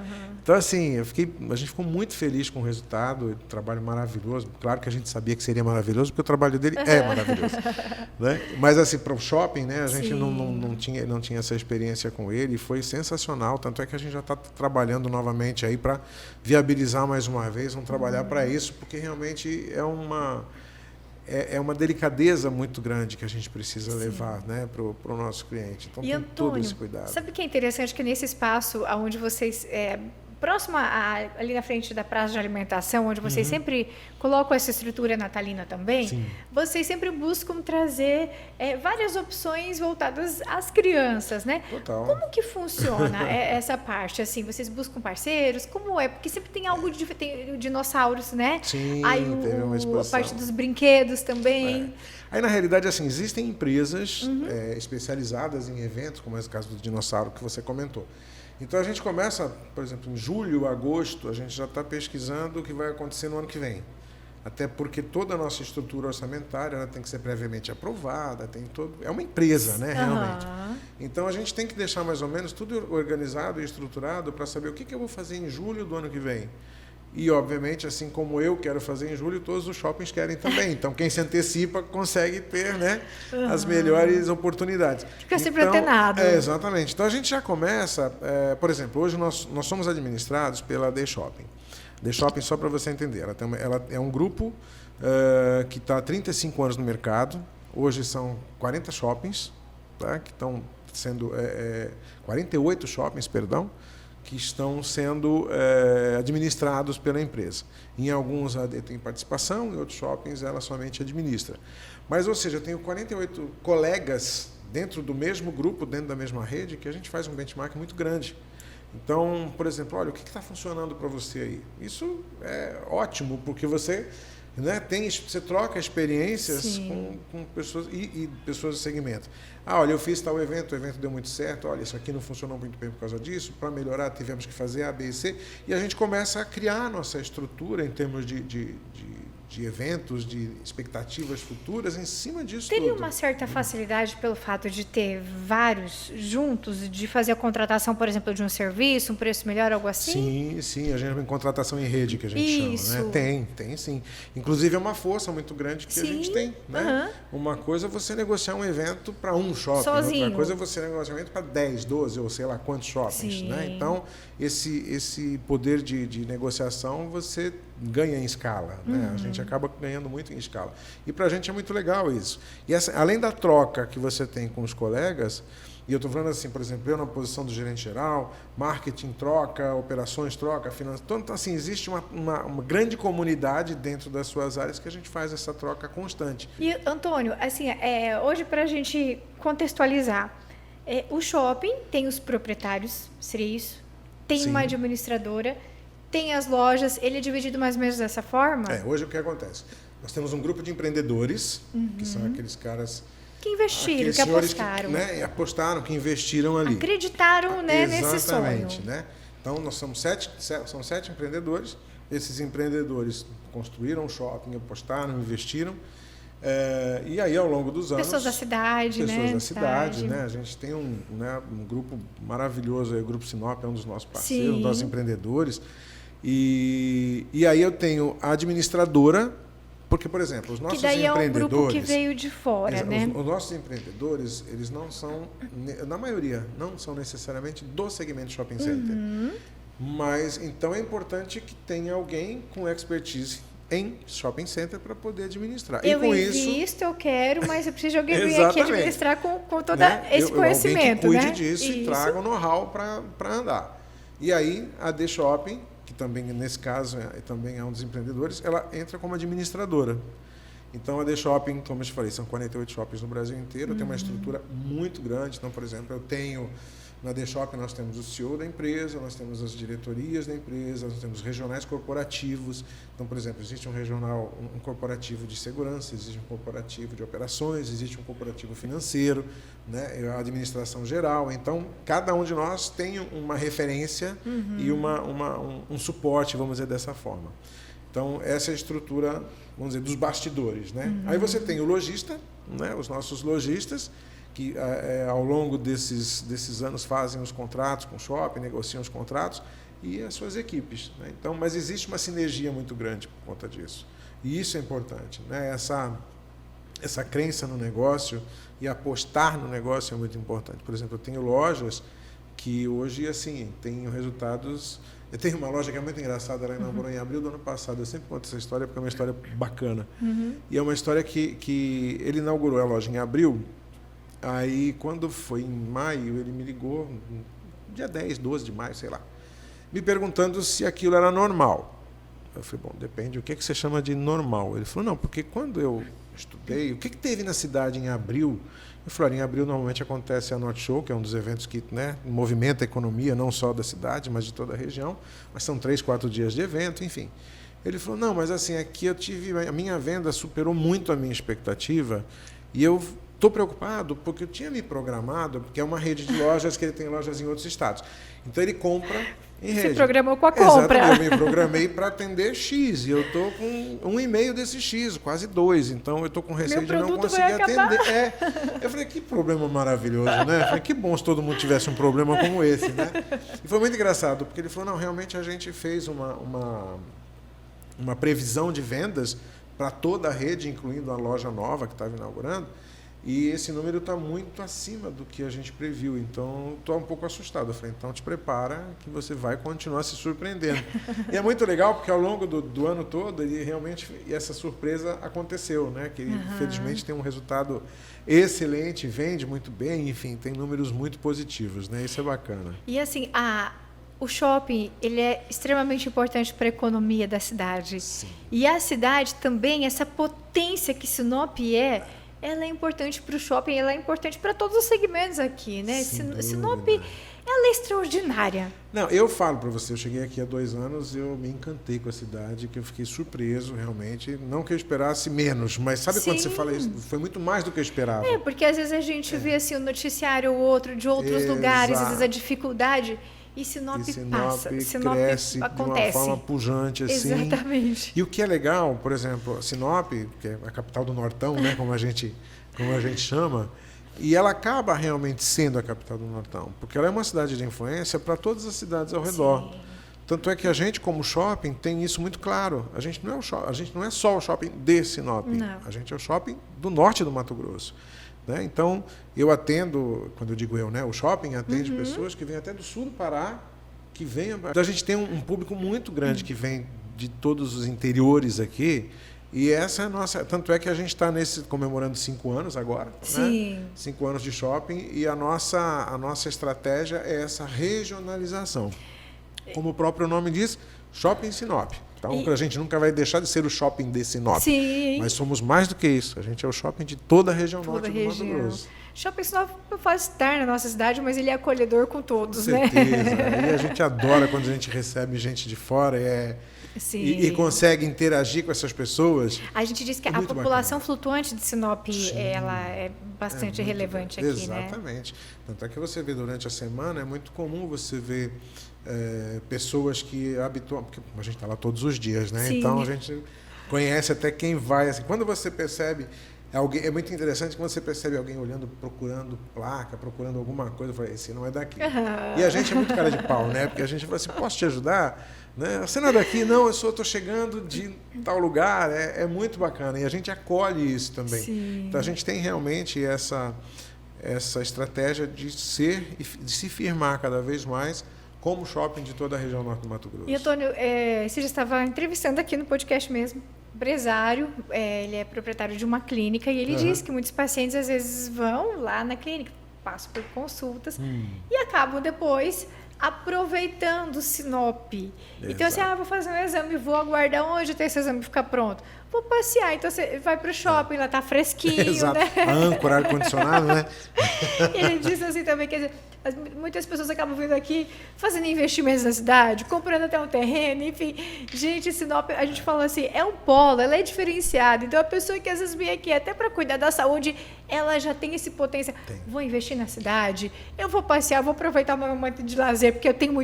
Então, assim, a gente ficou muito feliz com o resultado, trabalho maravilhoso. Claro que a gente sabia que seria maravilhoso, porque o trabalho dele é maravilhoso. Né? Mas, assim, para o shopping, né, a gente não tinha essa experiência com ele, e foi sensacional. Tanto é que a gente já está trabalhando novamente aí para viabilizar mais uma vez, vamos trabalhar para isso, porque realmente é uma delicadeza muito grande que a gente precisa levar, né, para o nosso cliente. Então, tem todo esse cuidado. Sabe o que é interessante? Que nesse espaço onde vocês... próximo ali na frente da praça de alimentação, onde vocês sempre colocam essa estrutura natalina também, vocês sempre buscam trazer várias opções voltadas às crianças, né? Total. Como que funciona essa parte? Assim, vocês buscam parceiros? Como é? Porque sempre tem algo de tem dinossauros, né? Sim, aí teve uma exposição. A parte dos brinquedos também. Aí, na realidade, assim, existem empresas especializadas em eventos, como é o caso do dinossauro que você comentou. Então, a gente começa, por exemplo, em julho, agosto, a gente já está pesquisando o que vai acontecer no ano que vem. Até porque toda a nossa estrutura orçamentária ela tem que ser previamente aprovada, é uma empresa, né, realmente. Então, a gente tem que deixar mais ou menos tudo organizado e estruturado para saber o que eu vou fazer em julho do ano que vem. E, obviamente, assim como eu quero fazer em julho, todos os shoppings querem também. Então, quem se antecipa consegue ter, né, as melhores oportunidades. Fica sempre antenado. Exatamente. Então, a gente já começa... por exemplo, hoje nós somos administrados pela The Shopping. The Shopping, só para você entender, ela é um grupo que está há 35 anos no mercado. Hoje são 40 shoppings, tá, que estão sendo... 48 shoppings, perdão, que estão sendo administrados pela empresa. Em alguns a AD tem participação, em outros shoppings ela somente administra. Mas, ou seja, eu tenho 48 colegas dentro do mesmo grupo, dentro da mesma rede, que a gente faz um benchmark muito grande. Então, por exemplo, olha, o que está funcionando para você aí? Isso é ótimo, porque você... né, você troca experiências com pessoas e pessoas do segmento. Olha, eu fiz tal evento, o evento deu muito certo, olha, isso aqui não funcionou muito bem por causa disso, para melhorar tivemos que fazer A, B e C, e a gente começa a criar a nossa estrutura em termos de eventos, de expectativas futuras em cima disso. Teria uma certa facilidade pelo fato de ter vários juntos, de fazer a contratação, por exemplo, de um serviço, um preço melhor, algo assim? Sim, a gente tem contratação em rede, que a gente chama, né? Tem sim. Inclusive é uma força muito grande que a gente tem, né? Uma coisa é você negociar um evento para um shopping, sozinho. Outra coisa é você negociar um evento para 10, 12 ou sei lá quantos shoppings, né? Então, esse poder de negociação você ganha em escala, né? A gente acaba ganhando muito em escala. E para a gente é muito legal isso. E além da troca que você tem com os colegas, e eu estou falando assim, por exemplo, eu na posição do gerente geral, marketing troca, operações troca, finanças. Então, assim, existe uma grande comunidade dentro das suas áreas que a gente faz essa troca constante. E, Antônio, assim, hoje para a gente contextualizar, o shopping tem os proprietários, seria isso? Tem uma administradora, tem as lojas, ele é dividido mais ou menos dessa forma? Hoje o que acontece? Nós temos um grupo de empreendedores, que são aqueles caras... que investiram, que apostaram. Que apostaram, que investiram ali. Acreditaram, né, nesse sonho. Exatamente. Né? Então, nós somos são 7 empreendedores. Esses empreendedores construíram um shopping, apostaram, investiram. E aí, ao longo dos anos... Pessoas da cidade, né? Pessoas da cidade, né? A gente tem um grupo maravilhoso, o Grupo Sinop é um dos nossos parceiros, um dos nossos empreendedores. E aí eu tenho a administradora, porque, por exemplo, os nossos empreendedores... Que daí é um grupo que veio de fora, né? Os nossos empreendedores, eles não são, na maioria, não são necessariamente do segmento shopping center. Mas, então, é importante que tenha alguém com expertise em shopping center para poder administrar. Eu e com invisto, eu quero, mas eu preciso de alguém vir aqui administrar com todo esse conhecimento. Alguém que cuide disso e traga o know-how para andar. E aí, a The Shopping, que também, nesse caso, também é um dos empreendedores, ela entra como administradora. Então, a The Shopping, como eu te falei, são 48 shoppings no Brasil inteiro, tem uma estrutura muito grande. Então, por exemplo, eu tenho... Na The Shopping nós temos o CEO da empresa, nós temos as diretorias da empresa, nós temos regionais corporativos. Então, por exemplo, existe um regional, um corporativo de segurança, existe um corporativo de operações, existe um corporativo financeiro, né, a administração geral. Então, cada um de nós tem uma referência e um suporte, vamos dizer dessa forma. Então, essa é a estrutura, vamos dizer, dos bastidores, né? Aí você tem o lojista, né, os nossos lojistas, que ao longo desses anos fazem os contratos com o shopping, negociam os contratos, e as suas equipes, né? Então, mas existe uma sinergia muito grande por conta disso. E isso é importante, né? Essa crença no negócio e apostar no negócio é muito importante. Por exemplo, eu tenho lojas que hoje, assim, têm resultados... Eu tenho uma loja que é muito engraçada, ela inaugurou em abril do ano passado. Eu sempre conto essa história porque é uma história bacana. E é uma história que ele inaugurou a loja em abril. Aí, quando foi em maio, ele me ligou, dia 10, 12 de maio, sei lá, me perguntando se aquilo era normal. Eu falei, bom, depende, o que você chama de normal? Ele falou, não, porque quando eu estudei, o que teve na cidade em abril? Eu falei, em abril normalmente acontece a Norte Show, que é um dos eventos que, né, movimenta a economia, não só da cidade, mas de toda a região, mas são 3, 4 dias de evento, enfim. Ele falou, não, mas assim, aqui a minha venda superou muito a minha expectativa e eu... Estou preocupado porque eu tinha me programado, porque é uma rede de lojas que ele tem lojas em outros estados. Então, ele compra em rede. Você programou com a compra. Exatamente, eu me programei para atender X, e eu estou com 1,5 desse X, quase 2. Então, eu estou com receio de não conseguir atender. Eu falei, que problema maravilhoso, né? Eu falei, que bom se todo mundo tivesse um problema como esse, né? E foi muito engraçado, porque ele falou, não, realmente a gente fez uma previsão de vendas para toda a rede, incluindo a loja nova que estava inaugurando, e esse número está muito acima do que a gente previu. Então, estou um pouco assustado. Eu falei, então te prepara que você vai continuar se surpreendendo. E é muito legal porque ao longo do ano todo, ele realmente, essa surpresa aconteceu, né? Que ele, infelizmente, tem um resultado excelente, vende muito bem, enfim, tem números muito positivos, né? Isso é bacana. E assim, o shopping, ele é extremamente importante para a economia da cidade. Sim. E a cidade também, essa potência que Sinop ela é importante para o shopping, ela é importante para todos os segmentos aqui, né? Sinop, ela é extraordinária. Não, eu falo para você, eu cheguei aqui há 2 anos, eu me encantei com a cidade, que eu fiquei surpreso, realmente. Não que eu esperasse menos, mas sabe quando você fala isso? Foi muito mais do que eu esperava. Porque às vezes a gente vê assim, o noticiário de outros lugares, às vezes a dificuldade... E Sinop passa, Sinop cresce acontece. De uma forma pujante, assim. Exatamente. E o que é legal, por exemplo, Sinop, que é a capital do Nortão, né, como a gente chama, e ela acaba realmente sendo a capital do Nortão, porque ela é uma cidade de influência para todas as cidades ao redor. Sim. Tanto é que a gente, como shopping, tem isso muito claro. A gente não é só o shopping de Sinop, a gente é o shopping do norte do Mato Grosso. Né? Então, eu atendo, quando eu digo eu, né, o shopping atende pessoas que vêm até do sul do Pará, que vêm... Então, a gente tem um público muito grande que vem de todos os interiores aqui, e essa é a nossa... Tanto é que a gente está comemorando 5 anos agora, Sim. Né? 5 anos de shopping, e a nossa estratégia é essa regionalização. Como o próprio nome diz, Shopping Sinop. Então, a gente nunca vai deixar de ser o shopping de Sinop. Sim. Mas somos mais do que isso. A gente é o shopping de toda a região norte do Mato Grosso. Shopping Sinop faz estar na nossa cidade, mas ele é acolhedor com todos, com certeza, né? E a gente adora quando a gente recebe gente de fora e consegue interagir com essas pessoas. A gente diz que a população flutuante de Sinop, ela é bastante relevante aqui, exatamente. Né? Tanto é que você vê durante a semana, é muito comum você ver pessoas que habituam, porque a gente está lá todos os dias, né? Sim. Então a gente conhece até quem vai. Assim, quando você percebe alguém, é muito interessante quando você percebe alguém olhando, procurando placa, procurando alguma coisa, eu falei, esse não é daqui. E a gente é muito cara de pau, né? Porque a gente fala assim, posso te ajudar? Né? Você não é daqui? Não, eu estou chegando de tal lugar. É muito bacana. E a gente acolhe isso também. Sim. Então a gente tem realmente essa estratégia de se firmar cada vez mais como shopping de toda a região norte do Mato Grosso. E, Antônio, você já estava entrevistando aqui no podcast mesmo, empresário, ele é proprietário de uma clínica e ele diz que muitos pacientes às vezes vão lá na clínica, passam por consultas e acabam depois aproveitando o Sinop. Então, assim, vou fazer um exame, vou aguardar onde até esse exame ficar pronto. Vou passear, então você vai para o shopping, lá tá fresquinho, Exato. né? Âncora, ar-condicionado, né? Ele disse assim também, quer dizer, muitas pessoas acabam vindo aqui fazendo investimentos na cidade, comprando até um terreno, enfim. Gente, Sinop, a gente falou assim, é um polo, ela é diferenciada. Então, a pessoa que às vezes vem aqui até para cuidar da saúde, ela já tem esse potencial. Vou investir na cidade, eu vou passear, vou aproveitar o meu momento de lazer, porque eu tenho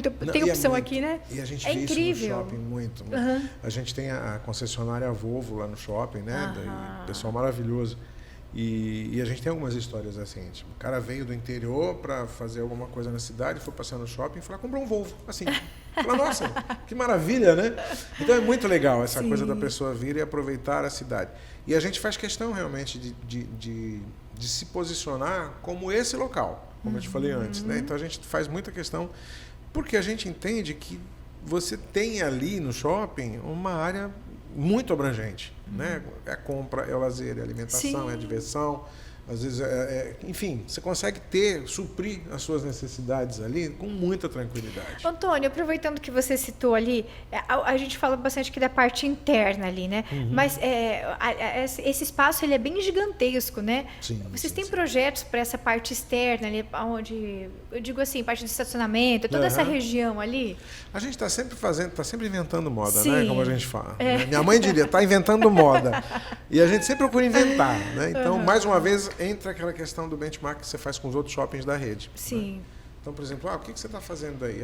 opção aqui, né? E a gente vê incrível. Isso no shopping muito. A gente tem a concessionária Volvo lá no shopping, né? Pessoal maravilhoso. E a gente tem algumas histórias assim. Tipo, o cara veio do interior para fazer alguma coisa na cidade, foi passear no shopping e falou, comprou um Volvo. Assim. Fala, nossa, que maravilha, né? Então é muito legal essa coisa da pessoa vir e aproveitar a cidade. E a gente faz questão realmente de se posicionar como esse local, como eu te falei antes, né? Então a gente faz muita questão, porque a gente entende que você tem ali no shopping uma área muito abrangente, né? É a compra, é o lazer, é a alimentação, é a diversão. Às vezes, enfim, você consegue suprir as suas necessidades ali com muita tranquilidade. Antônio, aproveitando que você citou ali, a gente fala bastante aqui da parte interna ali, né? Mas esse espaço ele é bem gigantesco, né? Sim, Vocês têm projetos para essa parte externa ali, onde, eu digo assim, parte do estacionamento, toda essa região ali? A gente está sempre está sempre inventando moda, né? Como a gente fala. Minha mãe diria, está inventando moda. E a gente sempre procura inventar, né? Então, mais uma vez, entra aquela questão do benchmark que você faz com os outros shoppings da rede. Sim. Né? Então, por exemplo, o que você está fazendo aí?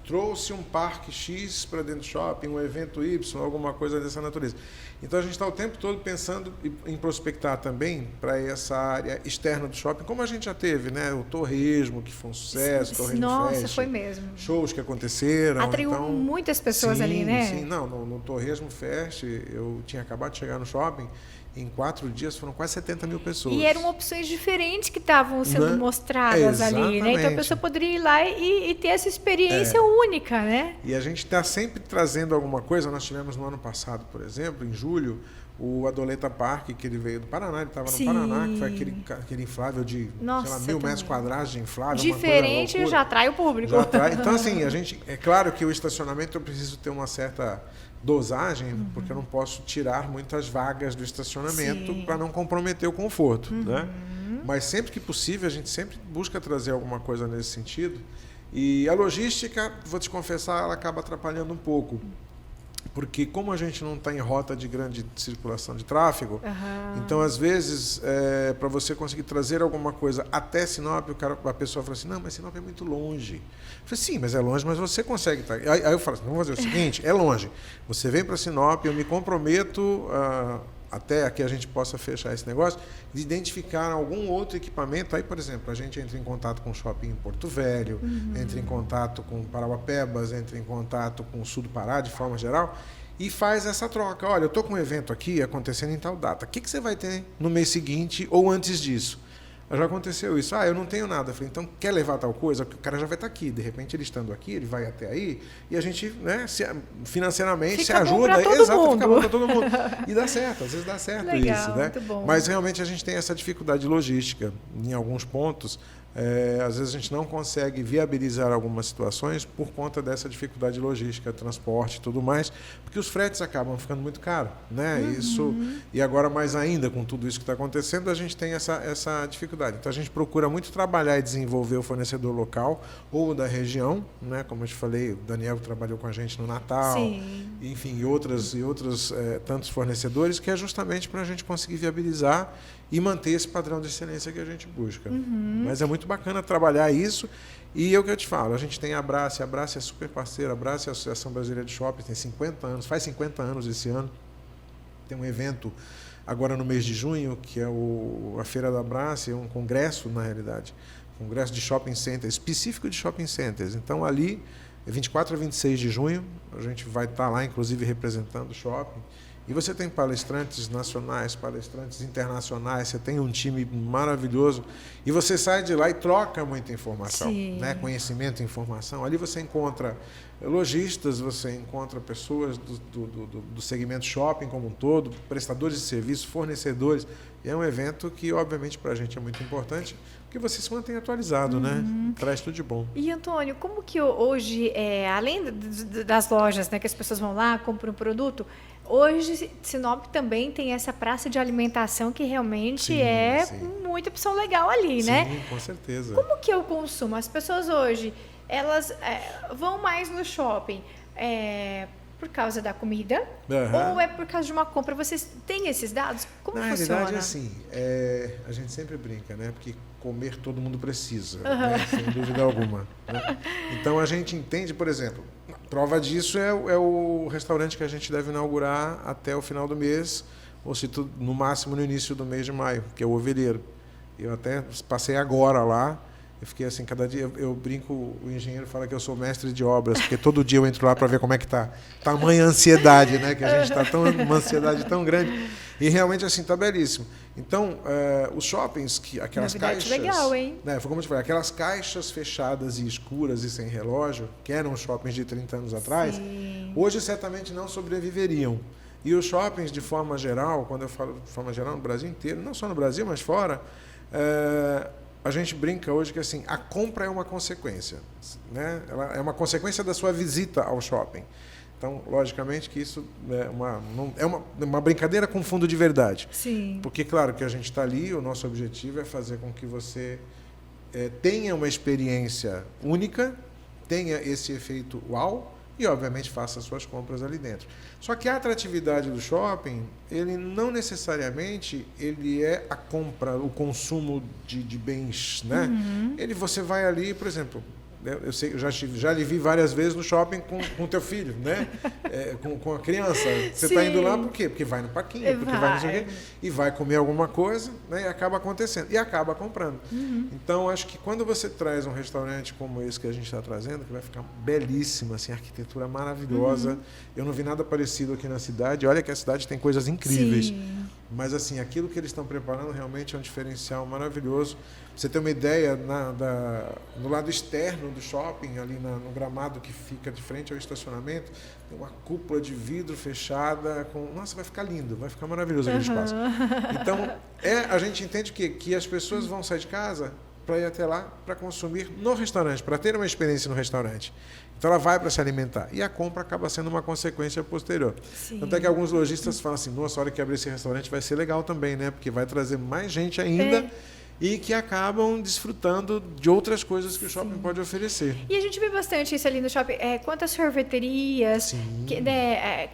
Trouxe um parque X para dentro do shopping, um evento Y, alguma coisa dessa natureza. Então, a gente está o tempo todo pensando em prospectar também para essa área externa do shopping, como a gente já teve, né? O Torresmo, que foi um sucesso, o Torresmo Nossa, Fest, foi mesmo. shows que aconteceram. Atraiu muitas pessoas ali, né? Sim, não, no Torresmo Fest, eu tinha acabado de chegar no shopping, em 4 dias foram quase 70 mil pessoas. E eram opções diferentes que estavam sendo mostradas ali, né? Então a pessoa poderia ir lá e ter essa experiência única, né? E a gente está sempre trazendo alguma coisa. Nós tivemos no ano passado, por exemplo, em julho, o Adoleta Park, que ele veio do Paraná, ele estava no Paraná, que foi aquele inflável de, sei lá, 1.000 metros quadrados de inflável. Diferente, uma coisa já atrai o público. Já atrai. Então, assim, é claro que o estacionamento eu preciso ter uma certa dosagem, porque eu não posso tirar muitas vagas do estacionamento para não comprometer o conforto, né? Mas sempre que possível, a gente sempre busca trazer alguma coisa nesse sentido. E a logística, vou te confessar, ela acaba atrapalhando um pouco. Porque como a gente não está em rota de grande circulação de tráfego, então às vezes para você conseguir trazer alguma coisa até Sinop, a pessoa fala assim, não, mas Sinop é muito longe. Eu falei, sim, mas é longe, mas você consegue. Aí eu falo assim, vamos fazer o seguinte, é longe. Você vem para Sinop, eu me comprometo até que a gente possa fechar esse negócio, de identificar algum outro equipamento. Aí, por exemplo, a gente entra em contato com o shopping em Porto Velho, entra em contato com Parauapebas, entra em contato com o sul do Pará, de forma geral, e faz essa troca. Olha, eu estou com um evento aqui acontecendo em tal data. O que você vai ter no mês seguinte ou antes disso? Já aconteceu isso. Eu não tenho nada. Eu falei, então, quer levar tal coisa? Porque o cara já vai estar aqui. De repente, ele estando aqui, ele vai até aí, e a gente, né, financeiramente se ajuda. Exato, fica bom para todo mundo. E dá certo, às vezes dá certo. Legal, isso, né? muito bom. Mas realmente a gente tem essa dificuldade logística em alguns pontos. Às vezes a gente não consegue viabilizar algumas situações por conta dessa dificuldade logística, transporte e tudo mais, porque os fretes acabam ficando muito caros, né? Isso, e agora mais ainda com tudo isso que está acontecendo, a gente tem essa dificuldade. Então a gente procura muito trabalhar e desenvolver o fornecedor local ou da região, né? Como eu te falei, o Daniel trabalhou com a gente no Natal, enfim, e outros tantos fornecedores, que é justamente para a gente conseguir viabilizar e manter esse padrão de excelência que a gente busca. Mas é muito bacana trabalhar isso. E é o que eu te falo, a gente tem a Abrace é super parceira, a Abrace é a Associação Brasileira de Shopping, tem 50 anos, faz 50 anos esse ano. Tem um evento agora no mês de junho, que é a Feira da Abrace, é um congresso, na realidade, congresso de shopping centers, específico de shopping centers. Então, ali, 24 a 26 de junho, a gente vai estar lá, inclusive, representando o shopping. E você tem palestrantes nacionais, palestrantes internacionais, você tem um time maravilhoso, e você sai de lá e troca muita informação, né? Conhecimento e informação. Ali você encontra lojistas, você encontra pessoas do segmento shopping como um todo, prestadores de serviços, fornecedores. E é um evento que, obviamente, para a gente é muito importante, porque você se mantém atualizado, né? Traz tudo de bom. E, Antônio, como que hoje, além das lojas, né, que as pessoas vão lá, compram um produto, hoje Sinop também tem essa praça de alimentação que realmente muita opção legal ali, né? Sim, com certeza. Como que é o consumo? As pessoas hoje, elas vão mais no shopping por causa da comida ou é por causa de uma compra? Vocês têm esses dados? Como Na funciona? realidade, assim, a gente sempre brinca, né? Porque comer todo mundo precisa, né? Sem dúvida alguma. Né? Então, a gente entende, por exemplo, prova disso é o restaurante que a gente deve inaugurar até o final do mês, ou se tudo, no máximo no início do mês de maio, que é o Ovelheiro. Eu até passei agora lá. Eu fiquei assim, cada dia eu brinco, o engenheiro fala que eu sou mestre de obras, porque todo dia eu entro lá para ver como é que tá. Tamanha ansiedade, né? Que a gente está uma ansiedade tão grande. E realmente assim, está belíssimo. Então, os shoppings, aquelas caixas. Legal, hein? Né, foi como eu te falei, aquelas caixas fechadas e escuras e sem relógio, que eram os shoppings de 30 anos atrás, hoje certamente não sobreviveriam. E os shoppings, de forma geral, quando eu falo de forma geral no Brasil inteiro, não só no Brasil, mas fora, a gente brinca hoje que assim, a compra é uma consequência, né? Ela é uma consequência da sua visita ao shopping. Então, logicamente que isso é uma brincadeira com fundo de verdade. Sim. Porque, claro, que a gente está ali, o nosso objetivo é fazer com que você tenha uma experiência única, tenha esse efeito uau, e, obviamente, faça as suas compras ali dentro. Só que a atratividade do shopping, ele não necessariamente ele é a compra, o consumo de bens, né? Você vai ali, por exemplo, eu sei, eu já lhe vi várias vezes no shopping com teu filho, né? Com a criança. Você está indo lá por quê? Porque vai no parquinho, porque vai não sei o quê, e vai comer alguma coisa, né? E acaba acontecendo. E acaba comprando. Então, acho que quando você traz um restaurante como esse que a gente está trazendo, que vai ficar belíssimo, assim, arquitetura maravilhosa. Eu não vi nada parecido aqui na cidade. Olha que a cidade tem coisas incríveis. Sim. Mas, assim, aquilo que eles estão preparando realmente é um diferencial maravilhoso. Você tem uma ideia, no lado externo do shopping, ali no gramado que fica de frente ao estacionamento, tem uma cúpula de vidro fechada. Nossa, vai ficar lindo, vai ficar maravilhoso aquele espaço. Então, a gente entende que as pessoas vão sair de casa para ir até lá para consumir no restaurante, para ter uma experiência no restaurante. Então, ela vai para se alimentar. E a compra acaba sendo uma consequência posterior. Tanto é que alguns lojistas falam assim, nossa, a hora que abrir esse restaurante vai ser legal também, né? Porque vai trazer mais gente ainda e que acabam desfrutando de outras coisas que o shopping pode oferecer. E a gente vê bastante isso ali no shopping. Quantas sorveterias,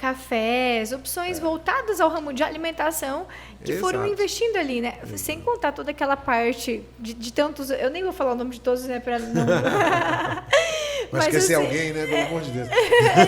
cafés, opções voltadas ao ramo de alimentação que foram investindo ali, né? Sem contar toda aquela parte de tantos... Eu nem vou falar o nome de todos, né? Para não... Mas esquecer alguém, né? Pelo amor de Deus.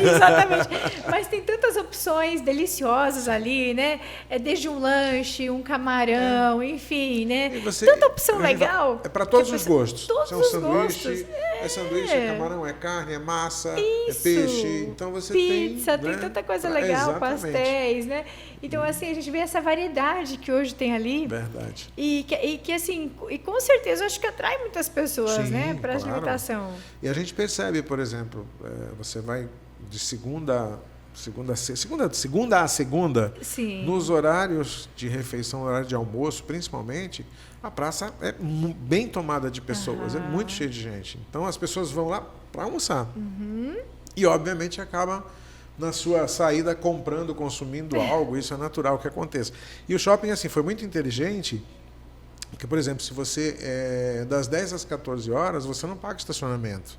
Exatamente. Mas tem tantas opções deliciosas ali, né? Desde um lanche, um camarão, enfim, né? Tanta opção legal. É para todos os gostos. Todos os gostos. É sanduíche, é camarão, é carne, é massa, é peixe. Então você pizza, tem tanta coisa legal, pastéis, né? Então, assim, a gente vê essa variedade que hoje tem ali. Verdade. E que assim, e com certeza, eu acho que atrai muitas pessoas, né? Para a alimentação. E a gente percebe, por exemplo, você vai de segunda a segunda, nos horários de refeição, horário de almoço, principalmente, a praça é bem tomada de pessoas, é muito cheia de gente. Então, as pessoas vão lá para almoçar. E, obviamente, acabam, na sua saída, comprando, consumindo algo. Isso é natural que aconteça. E o shopping, assim, foi muito inteligente, porque, por exemplo, se você, das 10 às 14 horas, você não paga estacionamento.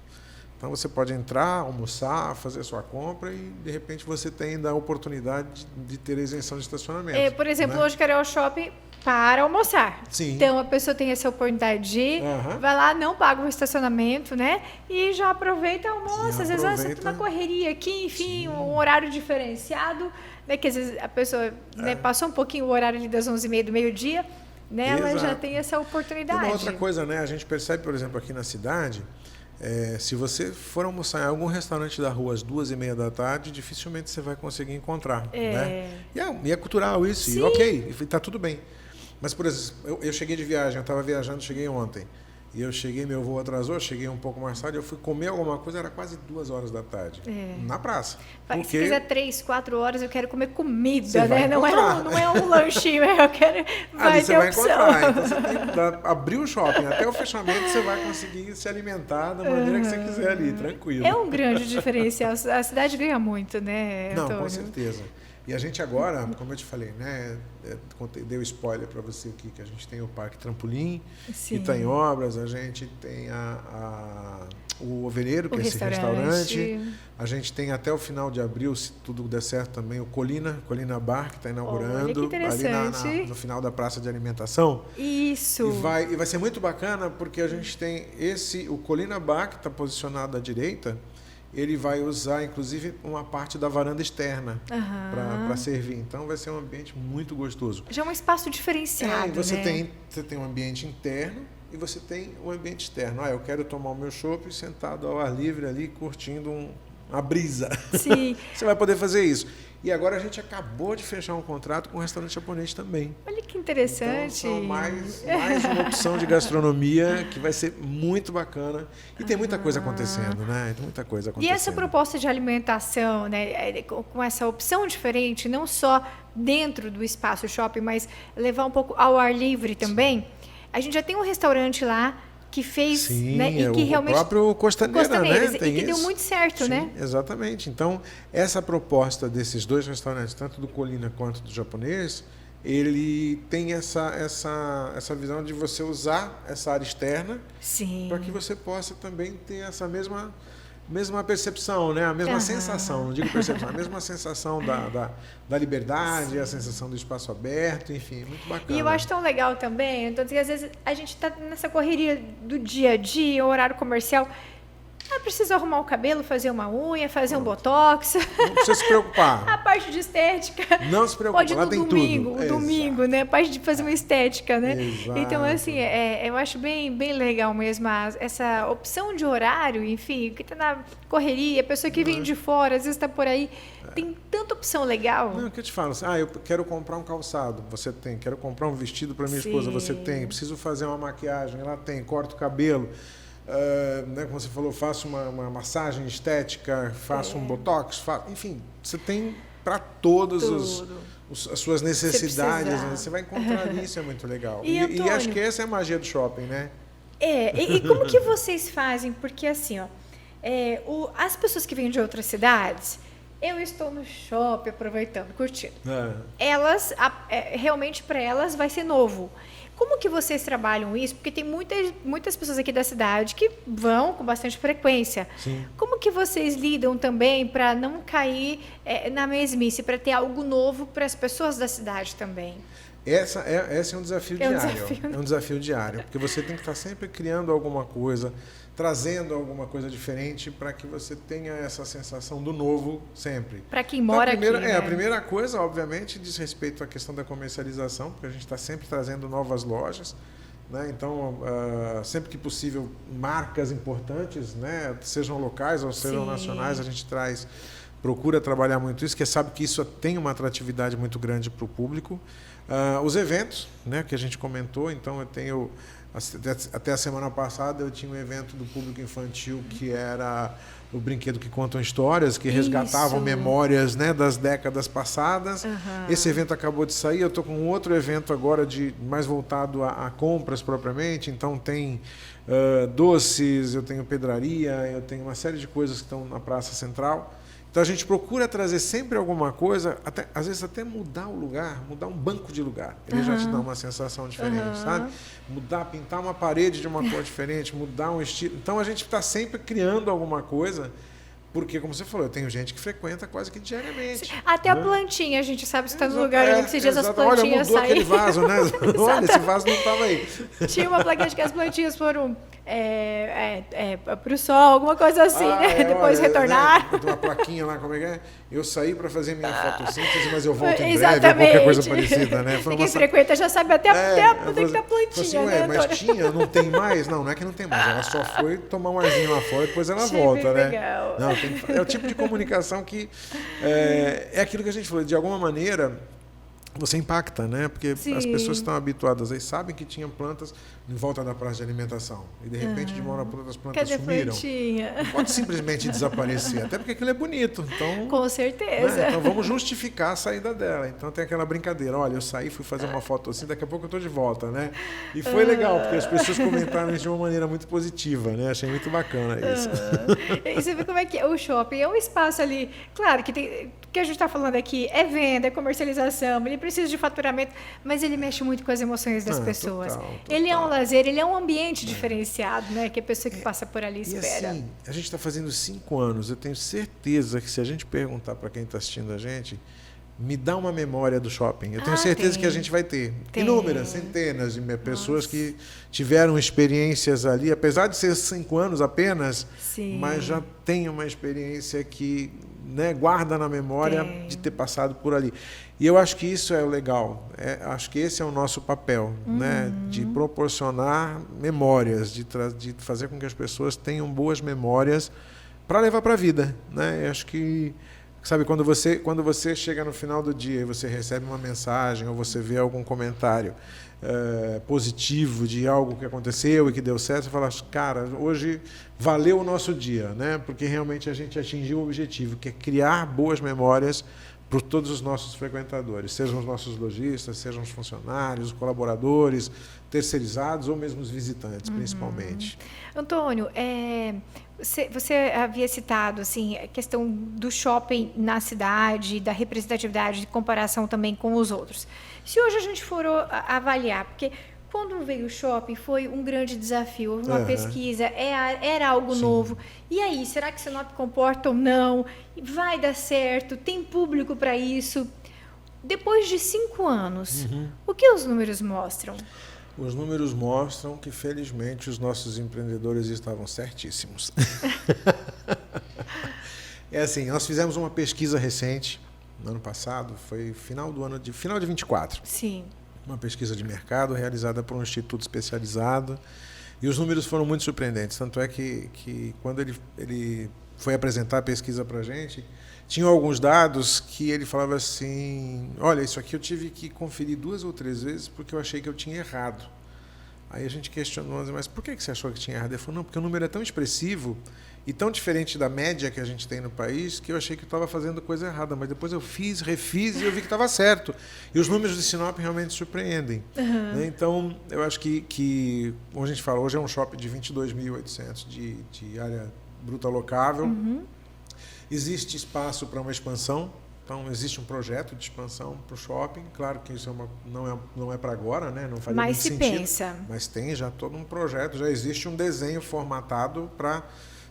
Então, você pode entrar, almoçar, fazer a sua compra e, de repente, você tem ainda a oportunidade de ter a isenção de estacionamento. Por exemplo, hoje quero ir ao shopping para almoçar. Sim. Então, a pessoa tem essa oportunidade de ir, vai lá, não paga o estacionamento, né? E já aproveita e almoça. Às vezes, você está na correria aqui, enfim, um horário diferenciado, né? Que às vezes a pessoa passou um pouquinho o horário ali das 11h30 do meio-dia, né? Ela já tem essa oportunidade. E uma outra coisa, né? A gente percebe, por exemplo, aqui na cidade... Se você for almoçar em algum restaurante da rua às 2h30 da tarde, dificilmente você vai conseguir encontrar. Né? E é cultural isso, e ok, está tudo bem. Mas, por exemplo, eu cheguei de viagem, eu estava viajando, cheguei ontem. E eu cheguei, meu voo atrasou, cheguei um pouco mais tarde, eu fui comer alguma coisa, era quase 2h da tarde, na praça. Se quiser 3, 4 horas, eu quero comer comida, né? Não é um lanchinho, eu quero... Ali você vai encontrar, então você tem que abrir o shopping, até o fechamento você vai conseguir se alimentar da maneira que você quiser ali, tranquilo. É um grande diferencial, a cidade ganha muito, né, Antônio? Não, com certeza. E a gente agora, como eu te falei, né, deu spoiler para você aqui, que a gente tem o Parque Trampolim, que está em obras, a gente tem o Ovelheiro, que é esse restaurante, a gente tem até o final de abril, se tudo der certo também, o Colina Bar, que está inaugurando, ali no final da praça de alimentação. Isso! E vai ser muito bacana, porque a gente tem o Colina Bar, que está posicionado à direita, ele vai usar, inclusive, uma parte da varanda externa para servir. Então, vai ser um ambiente muito gostoso. Já é um espaço diferenciado, você tem um ambiente interno e você tem um ambiente externo. Eu quero tomar o meu chopp sentado ao ar livre ali, curtindo uma brisa. Sim. Você vai poder fazer isso. E agora a gente acabou de fechar um contrato com um restaurante japonês também. Olha que interessante. Então, mais uma opção de gastronomia que vai ser muito bacana. E tem muita coisa acontecendo, né? Tem muita coisa acontecendo. E essa proposta de alimentação, né, com essa opção diferente, não só dentro do espaço shopping, mas levar um pouco ao ar livre também. A gente já tem um restaurante lá que fez, né, e que realmente... o próprio Costaneira, né? Tem e que deu muito certo, né? Exatamente. Então, essa proposta desses dois restaurantes, tanto do Colina quanto do japonês, ele tem essa visão de você usar essa área externa para que você possa também ter essa mesma percepção, né? A mesma sensação, não digo percepção, a mesma sensação da liberdade, a sensação do espaço aberto, enfim, muito bacana. E eu acho tão legal também, então, às vezes a gente está nessa correria do dia a dia, horário comercial, precisa arrumar o cabelo, fazer uma unha, fazer um botox. Não precisa se preocupar. A parte de estética. Não se preocupe, pode lá no tem domingo, tudo. Domingo, né? A parte de fazer uma estética, né? Exato. Então, assim, eu acho bem legal mesmo essa opção de horário, enfim, que está na correria, a pessoa que vem de fora, às vezes está por aí, tem tanta opção legal. Não, o que eu te falo? Eu quero comprar um calçado, você tem. Quero comprar um vestido para minha esposa, você tem. Preciso fazer uma maquiagem, ela tem. Corto o cabelo. Né, como você falou, faço uma massagem estética, faço um botox, enfim, você tem para todas as suas necessidades, você vai encontrar ali, isso é muito legal. E acho que essa é a magia do shopping, né? E como que vocês fazem? Porque assim, as pessoas que vêm de outras cidades, eu estou no shopping aproveitando, curtindo. Elas, realmente para elas vai ser novo. Como que vocês trabalham isso? Porque tem muitas pessoas aqui da cidade que vão com bastante frequência. Sim. Como que vocês lidam também para não cair na mesmice, para ter algo novo para as pessoas da cidade também? Esse é um desafio diário. É um desafio diário, porque você tem que estar sempre criando alguma coisa, trazendo alguma coisa diferente para que você tenha essa sensação do novo sempre. Para quem mora aqui, né? A primeira coisa, obviamente, diz respeito à questão da comercialização, porque a gente está sempre trazendo novas lojas, né? Então, sempre que possível, marcas importantes, né? Sejam locais ou sejam nacionais, a gente procura trabalhar muito isso, porque sabe que isso tem uma atratividade muito grande para o público. Os eventos, né, que a gente comentou, então eu tenho... Até a semana passada eu tinha um evento do público infantil que era o Brinquedo que Contam Histórias, que resgatavam memórias, né, das décadas passadas. Esse evento acabou de sair, eu estou com um outro evento agora mais voltado a compras propriamente, então tem doces, eu tenho pedraria, eu tenho uma série de coisas que estão na Praça Central. Então a gente procura trazer sempre alguma coisa, às vezes até mudar o lugar, mudar um banco de lugar. Ele já te dá uma sensação diferente, sabe? Pintar uma parede de uma cor diferente, mudar um estilo. Então a gente está sempre criando alguma coisa, porque, como você falou, eu tenho gente que frequenta quase que diariamente. Até a plantinha, a gente sabe se está no lugar onde esses dias as plantinhas saíram. Olha, mudou aquele vaso, né? Olha, esse vaso não estava aí. Tinha uma plaquinha de que as plantinhas foram para o sol, alguma coisa assim, né? Depois retornar. Né? Uma plaquinha lá, como é que é? Eu saí para fazer minha fotossíntese, mas eu volto em Exatamente. breve, ou qualquer coisa parecida, né? Quem frequenta já sabe até onde está a plantinha, assim, né, mas tinha, não tem mais? Não é que não tem mais, ela só foi tomar um arzinho lá fora e depois ela volta, né? Legal. Não, é o tipo de comunicação que é aquilo que a gente falou, de alguma maneira você impacta, né? Porque Sim. as pessoas que estão habituadas aí sabem que tinham plantas em volta da praça de alimentação. E de repente, de uma hora para outra, as plantas sumiram. Não pode simplesmente desaparecer, até porque aquilo é bonito. Então, com certeza. Né? Então vamos justificar a saída dela. Então tem aquela brincadeira. Olha, eu saí, fui fazer uma foto assim, daqui a pouco eu estou de volta, né? E foi legal, porque as pessoas comentaram isso de uma maneira muito positiva, né? Achei muito bacana isso. E você vê como é que é. O shopping é um espaço ali, claro que tem, o que a gente está falando aqui é venda, é comercialização, ele precisa de faturamento, mas ele mexe muito com as emoções das pessoas. Total. Ele é um lazer, ele é um ambiente diferenciado, né? Que a pessoa que passa por ali espera. E assim, a gente está fazendo 5 anos, eu tenho certeza que se a gente perguntar para quem está assistindo a gente, me dá uma memória do shopping. Eu tenho certeza que a gente vai ter inúmeras, centenas de pessoas que tiveram experiências ali, apesar de ser 5 anos apenas, mas já tem uma experiência que, né, guarda na memória de ter passado por ali. E eu acho que isso é o legal. Acho que esse é o nosso papel, né, de proporcionar memórias, de fazer com que as pessoas tenham boas memórias para levar para a vida, né? Eu acho que, sabe, quando você chega no final do dia e você recebe uma mensagem ou você vê algum comentário positivo de algo que aconteceu e que deu certo, você fala, cara, hoje valeu o nosso dia, né? Porque realmente a gente atingiu o objetivo, que é criar boas memórias para todos os nossos frequentadores, sejam os nossos lojistas, sejam os funcionários, os colaboradores, terceirizados ou mesmo os visitantes, principalmente. Antônio, você havia citado assim, a questão do shopping na cidade, da representatividade, de comparação também com os outros. Se hoje a gente for avaliar, porque quando veio o shopping foi um grande desafio, houve uma pesquisa, era algo novo. E aí, será que Sinop comporta ou não? Vai dar certo? Tem público para isso? Depois de 5 anos, o que os números mostram? Os números mostram que, felizmente, os nossos empreendedores estavam certíssimos. É assim, nós fizemos uma pesquisa recente, no ano passado, foi final de 24. Sim. Uma pesquisa de mercado realizada por um instituto especializado, e os números foram muito surpreendentes. Tanto é que quando ele foi apresentar a pesquisa para a gente, tinha alguns dados que ele falava assim, olha, isso aqui eu tive que conferir 2 ou 3 vezes porque eu achei que eu tinha errado. Aí a gente questionou, mas por que você achou que tinha errado? Ele falou, não, porque o número é tão expressivo e tão diferente da média que a gente tem no país que eu achei que eu estava fazendo coisa errada, mas depois eu refiz e eu vi que estava certo. E os números de Sinop realmente surpreendem. Né? Então, eu acho que, como a gente fala, hoje é um shopping de 22.800 de área bruta locável. Existe espaço para uma expansão. Então, existe um projeto de expansão para o shopping. Claro que isso não é para agora, né? Não faria muito sentido. Mas se pensa. Mas tem já todo um projeto, já existe um desenho formatado para,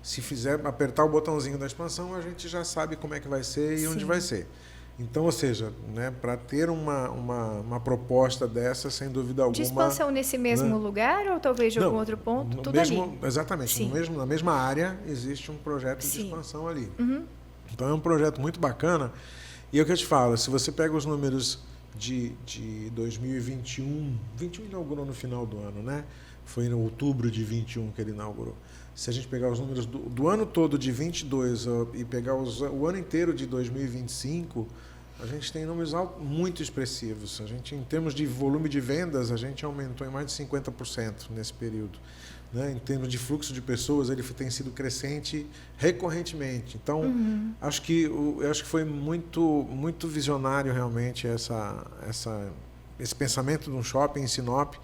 se fizer, apertar o botãozinho da expansão, a gente já sabe como é que vai ser e onde vai ser. Então, ou seja, né, para ter uma proposta dessa, sem dúvida alguma... De expansão nesse mesmo lugar ou talvez de algum outro ponto? Tudo mesmo, ali? Exatamente. Na mesma área existe um projeto de expansão ali. Então, é um projeto muito bacana. E é o que eu te falo, se você pega os números de 2021, 21 inaugurou no final do ano, né? Foi em outubro de 21 que ele inaugurou. Se a gente pegar os números do ano todo de 22 e pegar o ano inteiro de 2025, a gente tem números muito expressivos. A gente, em termos de volume de vendas, a gente aumentou em mais de 50% nesse período. Né? Em termos de fluxo de pessoas, ele tem sido crescente recorrentemente. Então, acho que foi muito visionário realmente esse pensamento de um shopping em Sinop,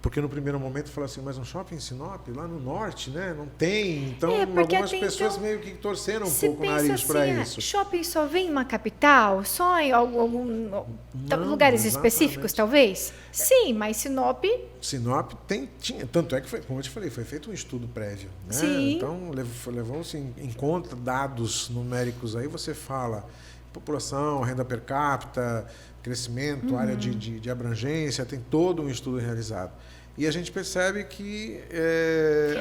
porque no primeiro momento falou assim, mas um shopping em Sinop, lá no norte, né? Não tem. Então, algumas pessoas meio que torceram um pouco o nariz para isso. Shopping só vem em uma capital? Só em algum lugares específicos, talvez? Sim, mas Sinop tinha, tanto é que foi, como eu te falei, foi feito um estudo prévio. Né? Sim. Então, levou-se em conta dados numéricos. Aí você fala população, renda per capita, crescimento, área de abrangência, tem todo um estudo realizado. E a gente percebe que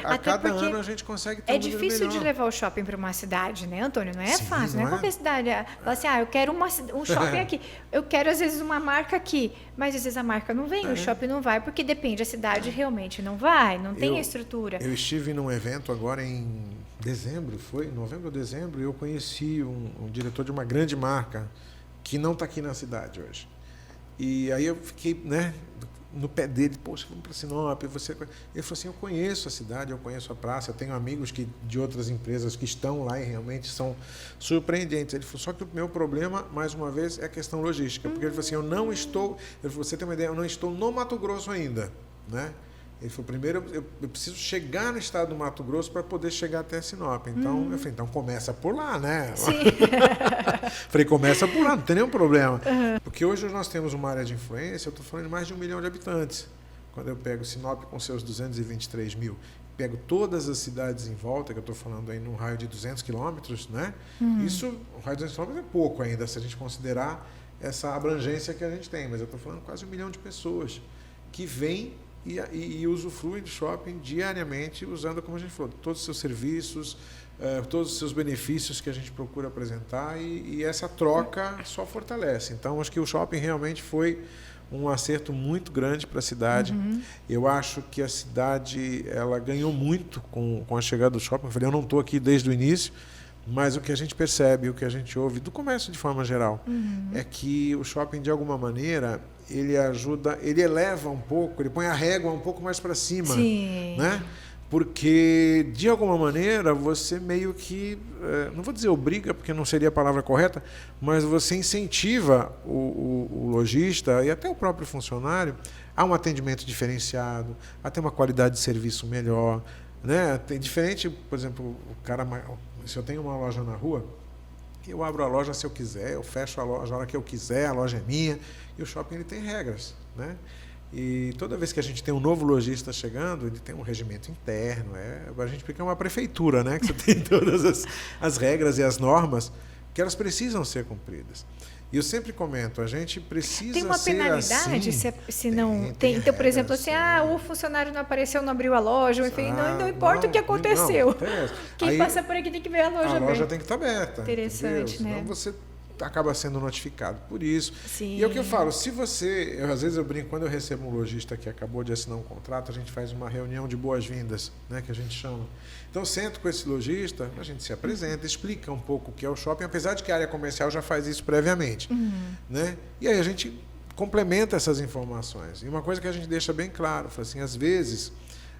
a cada ano a gente consegue ter é um número difícil melhor. de levar o shopping para uma cidade, né, Antônio? Não é Sim, fácil, não é qualquer cidade. Fala assim, eu quero um shopping aqui. Eu quero, às vezes, uma marca aqui. Mas, às vezes, a marca não vem, o shopping não vai, porque depende, a cidade realmente não vai, não tem a estrutura. Eu estive num evento agora em dezembro, foi? Novembro ou dezembro, e eu conheci um diretor de uma grande marca que não está aqui na cidade hoje. E aí eu fiquei, né, no pé dele, poxa, vamos para Sinop. Ele falou assim, eu conheço a cidade, eu conheço a praça, eu tenho amigos de outras empresas que estão lá e realmente são surpreendentes. Ele falou, só que o meu problema, mais uma vez, é a questão logística. Porque ele falou assim, ele falou, você tem uma ideia, eu não estou no Mato Grosso ainda, né? Ele falou, primeiro eu preciso chegar no estado do Mato Grosso para poder chegar até Sinop. Então, eu falei, então começa por lá, né? Sim. Falei, começa por lá, não tem nenhum problema. Porque hoje nós temos uma área de influência, eu estou falando de mais de 1 milhão de habitantes. Quando eu pego Sinop com seus 223 mil, pego todas as cidades em volta, que eu estou falando aí num raio de 200 quilômetros, né? Isso, o raio de 200 quilômetros é pouco ainda, se a gente considerar essa abrangência que a gente tem. Mas eu estou falando quase 1 milhão de pessoas que vêm e usufruem do shopping diariamente, usando, como a gente falou, todos os seus serviços, todos os seus benefícios que a gente procura apresentar, e essa troca só fortalece. Então, acho que o shopping realmente foi um acerto muito grande para a cidade. Eu acho que a cidade ela ganhou muito com a chegada do shopping. Eu falei, eu não estou aqui desde o início, mas o que a gente percebe, o que a gente ouve do comércio de forma geral, é que o shopping, de alguma maneira, ele ajuda, ele eleva um pouco, ele põe a régua um pouco mais para cima. Sim. Né? Porque, de alguma maneira, você meio que, não vou dizer obriga, porque não seria a palavra correta, mas você incentiva o lojista e até o próprio funcionário a um atendimento diferenciado, a ter uma qualidade de serviço melhor. Né? Tem diferente, por exemplo, o cara, se eu tenho uma loja na rua, eu abro a loja se eu quiser, eu fecho a loja a hora que eu quiser, a loja é minha, e o shopping ele tem regras, né? E toda vez que a gente tem um novo lojista chegando, ele tem um regimento interno, a gente fica uma prefeitura, né? Que você tem todas as regras e as normas que elas precisam ser cumpridas. E eu sempre comento, a gente precisa ser Tem uma penalidade assim. se não tem. Então, por exemplo, assim, o funcionário não apareceu, não abriu a loja, enfim, não importa o que aconteceu. Quem aí, passa por aqui tem que ver a loja A loja bem. tem que estar aberta. Interessante, entendeu? né? Senão você acaba sendo notificado por isso. Sim. E é o que eu falo, se você... às vezes eu brinco, quando eu recebo um lojista que acabou de assinar um contrato, a gente faz uma reunião de boas-vindas, né, que a gente chama. Então, eu sento com esse lojista, a gente se apresenta, explica um pouco o que é o shopping, apesar de que a área comercial já faz isso previamente. Né? E aí a gente complementa essas informações. E uma coisa que a gente deixa bem claro, assim, às vezes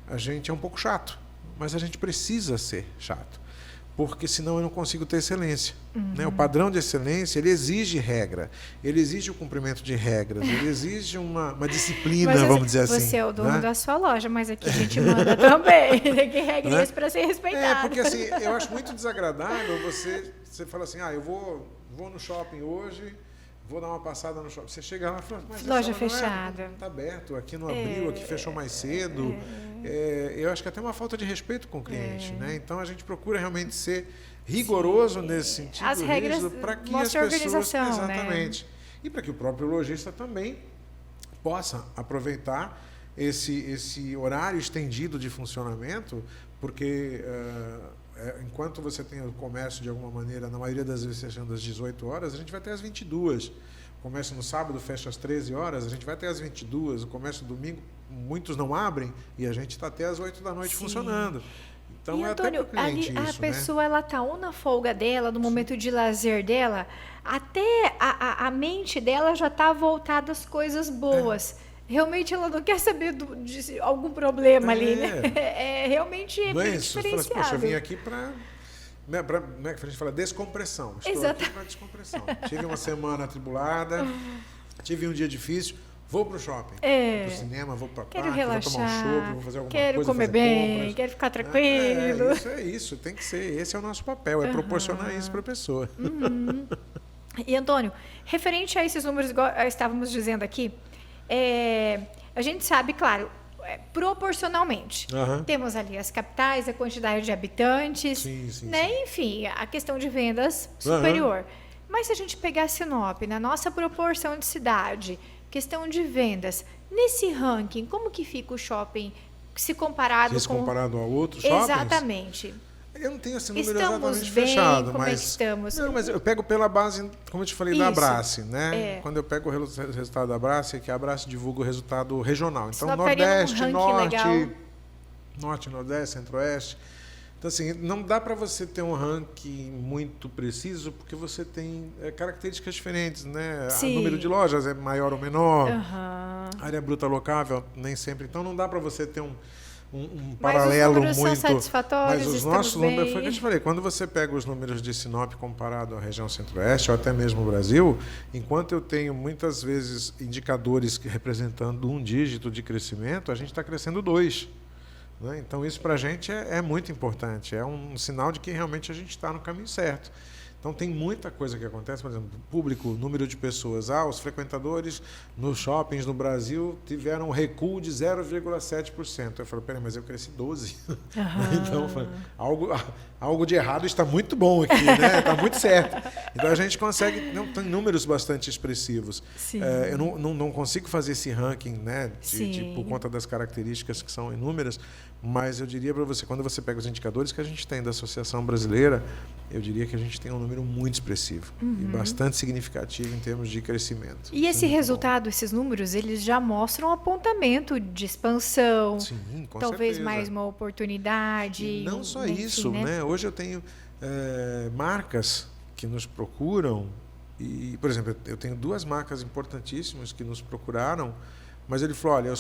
a gente é um pouco chato, mas a gente precisa ser chato, porque senão eu não consigo ter excelência. Né? O padrão de excelência, ele exige regra, ele exige o cumprimento de regras, ele exige uma disciplina, mas, vamos dizer assim. Você é o dono, né? da sua loja, mas aqui a gente manda também. Tem que regras, né? Para ser respeitado. Porque assim, eu acho muito desagradável você fala assim, eu vou no shopping hoje, vou dar uma passada no shopping. Você chega lá e fala, mas loja essa fechada. Não está aberto, aqui não abriu, aqui fechou mais cedo. Eu acho que até uma falta de respeito com o cliente. Né? Então, a gente procura realmente ser rigoroso nesse sentido. As regras para que mostram as pessoas, organização. exatamente. Né? E para que o próprio lojista também possa aproveitar esse horário estendido de funcionamento, porque... enquanto você tem o comércio, de alguma maneira, na maioria das vezes fechando às 18 horas, a gente vai até às 22. O comércio no sábado fecha às 13 horas, a gente vai até às 22. O comércio no domingo, muitos não abrem e a gente está até às 8 da noite funcionando. Então, e, Antônio, até pro cliente ali, isso, a pessoa ela está ou na folga dela, no momento de lazer dela, até a mente dela já está voltada às coisas boas. Realmente ela não quer saber de algum problema ali, né? Realmente bem diferenciado. Poxa, eu vim aqui para como é que a gente fala? Descompressão. Estou aqui para descompressão. Tive uma semana atribulada, tive um dia difícil, vou para o shopping, vou para o cinema, vou para a praia, vou tomar um chopp, vou fazer alguma coisa, quero comer bem, compras. quero ficar tranquilo. Isso, tem que ser. Esse é o nosso papel, é proporcionar isso para a pessoa. E, Antônio, referente a esses números, igual estávamos dizendo aqui, a gente sabe, claro, proporcionalmente. Temos ali as capitais, a quantidade de habitantes, né? Sim. Enfim, a questão de vendas superior. Mas se a gente pegar Sinop, na nossa proporção de cidade, questão de vendas, nesse ranking, como que fica o shopping se comparado Se com... comparado a outros shoppings? Exatamente. Eu não tenho esse número Estamos exatamente bem, fechado, como mas... é que estamos? Não, mas eu pego pela base, como eu te falei, da Isso. Abrace, né? É. Quando eu pego o resultado da Abrace, que a Abrace divulga o resultado regional. Então, Sinop estaria num Nordeste, ranking Norte, legal. Norte, Nordeste, Centro-Oeste. Então, assim, não dá para você ter um ranking muito preciso, porque você tem características diferentes, né? O número de lojas é maior ou menor, área bruta locável, nem sempre. Então, não dá para você ter um paralelo mas os números muito... são satisfatórios, Mas os estamos nossos bem. números, foi o que eu te falei, quando você pega os números de Sinop comparado à região Centro-Oeste, ou até mesmo o Brasil, enquanto eu tenho muitas vezes indicadores representando um dígito de crescimento, a gente está crescendo 2. Né? Então, isso para a gente é muito importante, é um sinal de que realmente a gente está no caminho certo. Então, tem muita coisa que acontece, por exemplo, público, número de pessoas. Os frequentadores nos shoppings no Brasil tiveram um recuo de 0,7%. Eu falei, peraí, mas eu cresci 12%. Então, eu falei, algo de errado está muito bom aqui, né? Está muito certo. Então, a gente consegue... tem números bastante expressivos. Eu não consigo fazer esse ranking, né, por conta das características que são inúmeras, mas eu diria para você, quando você pega os indicadores que a gente tem da Associação Brasileira, eu diria que a gente tem um número muito expressivo e bastante significativo em termos de crescimento. E esse resultado, esses números, eles já mostram um apontamento de expansão, sim, com talvez certeza. Mais uma oportunidade. E não só enfim, isso, né? Hoje eu tenho marcas que nos procuram e, por exemplo, eu tenho 2 marcas importantíssimas que nos procuraram, mas ele falou, olha,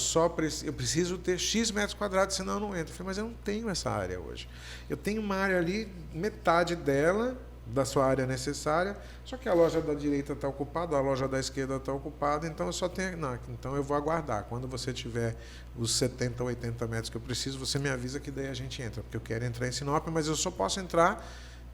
eu preciso ter X metros quadrados, senão eu não entro. Eu falei, mas eu não tenho essa área hoje. Eu tenho uma área ali, metade dela, da sua área necessária, só que a loja da direita está ocupada, a loja da esquerda está ocupada, então eu só tenho... Não, então eu vou aguardar. Quando você tiver os 70, 80 metros que eu preciso, você me avisa que daí a gente entra, porque eu quero entrar em Sinop, mas eu só posso entrar...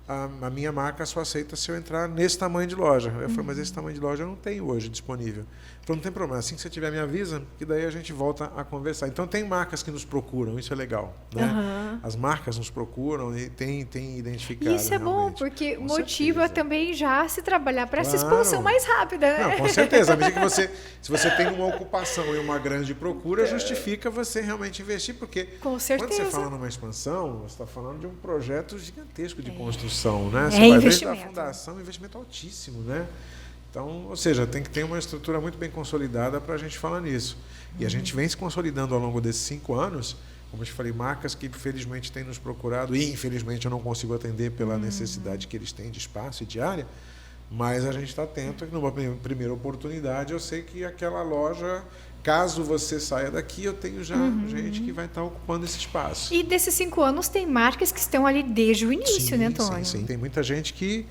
A minha marca só aceita se eu entrar nesse tamanho de loja. Eu falei, mas esse tamanho de loja eu não tenho hoje disponível. Então não tem problema. Assim que você tiver, me avisa, que daí a gente volta a conversar. Então tem marcas que nos procuram, isso é legal. Né? As marcas nos procuram e tem identificado. Isso é bom, realmente. porque Com motiva certeza. também já se trabalhar para essa expansão mais rápida. Né? Não, com certeza. À medida que se você tem uma ocupação e uma grande procura, justifica você realmente investir, porque com certeza. Quando você fala numa expansão, você está falando de um projeto gigantesco de construção. Né? Você vai desde a fundação, investimento altíssimo, né? Então, ou seja, tem que ter uma estrutura muito bem consolidada para a gente falar nisso. E a gente vem se consolidando ao longo desses 5 anos, como eu te falei, marcas que infelizmente têm nos procurado e infelizmente eu não consigo atender pela necessidade que eles têm de espaço e de área, mas a gente está atento que numa primeira oportunidade eu sei que aquela loja... Caso você saia daqui, eu tenho já gente que vai estar ocupando esse espaço. E desses 5 anos, tem marcas que estão ali desde o início, né, Antônio? Sim. Tem muita gente que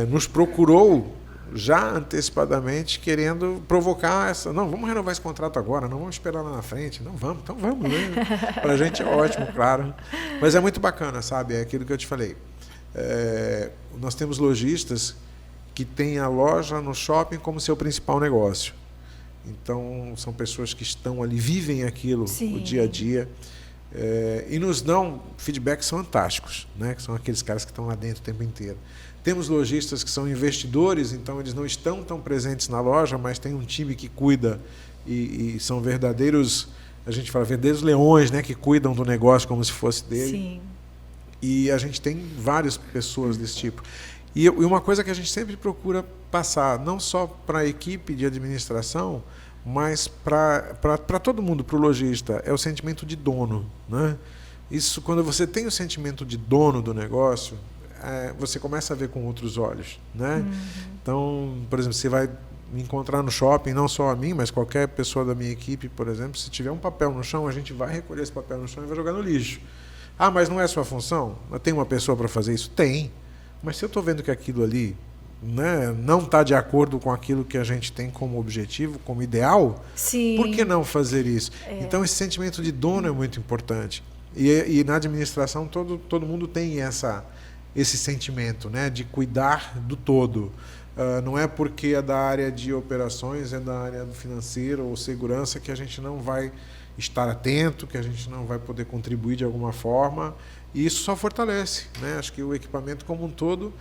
nos procurou já antecipadamente, querendo provocar essa... Não, vamos renovar esse contrato agora, não vamos esperar lá na frente. Não, vamos, então vamos. Né? Para a gente é ótimo, claro. Mas é muito bacana, sabe? É aquilo que eu te falei. Nós temos lojistas que têm a loja no shopping como seu principal negócio. Então, são pessoas que estão ali, vivem aquilo o dia a dia e nos dão feedbacks fantásticos, né? Que são aqueles caras que estão lá dentro o tempo inteiro. Temos lojistas que são investidores, então eles não estão tão presentes na loja, mas tem um time que cuida e são verdadeiros, a gente fala, verdadeiros leões, né? Que cuidam do negócio como se fosse dele. Sim. E a gente tem várias pessoas desse tipo. E uma coisa que a gente sempre procura passar, não só para a equipe de administração, mas para todo mundo, para o lojista, é o sentimento de dono. Né? Isso, quando você tem o sentimento de dono do negócio, você começa a ver com outros olhos. Né? Então, por exemplo, você vai me encontrar no shopping, não só a mim, mas qualquer pessoa da minha equipe, por exemplo, se tiver um papel no chão, a gente vai recolher esse papel no chão e vai jogar no lixo. Ah, mas não é sua função? Tem uma pessoa para fazer isso? Tem. Mas se eu estou vendo que aquilo ali, né, não está de acordo com aquilo que a gente tem como objetivo, como ideal, por que não fazer isso? Então, esse sentimento de dono é muito importante. E na administração, todo mundo tem esse sentimento, né, de cuidar do todo. Não é porque é da área de operações, é da área do financeiro ou segurança que a gente não vai estar atento, que a gente não vai poder contribuir de alguma forma. E isso só fortalece, né? Acho que o equipamento como um todo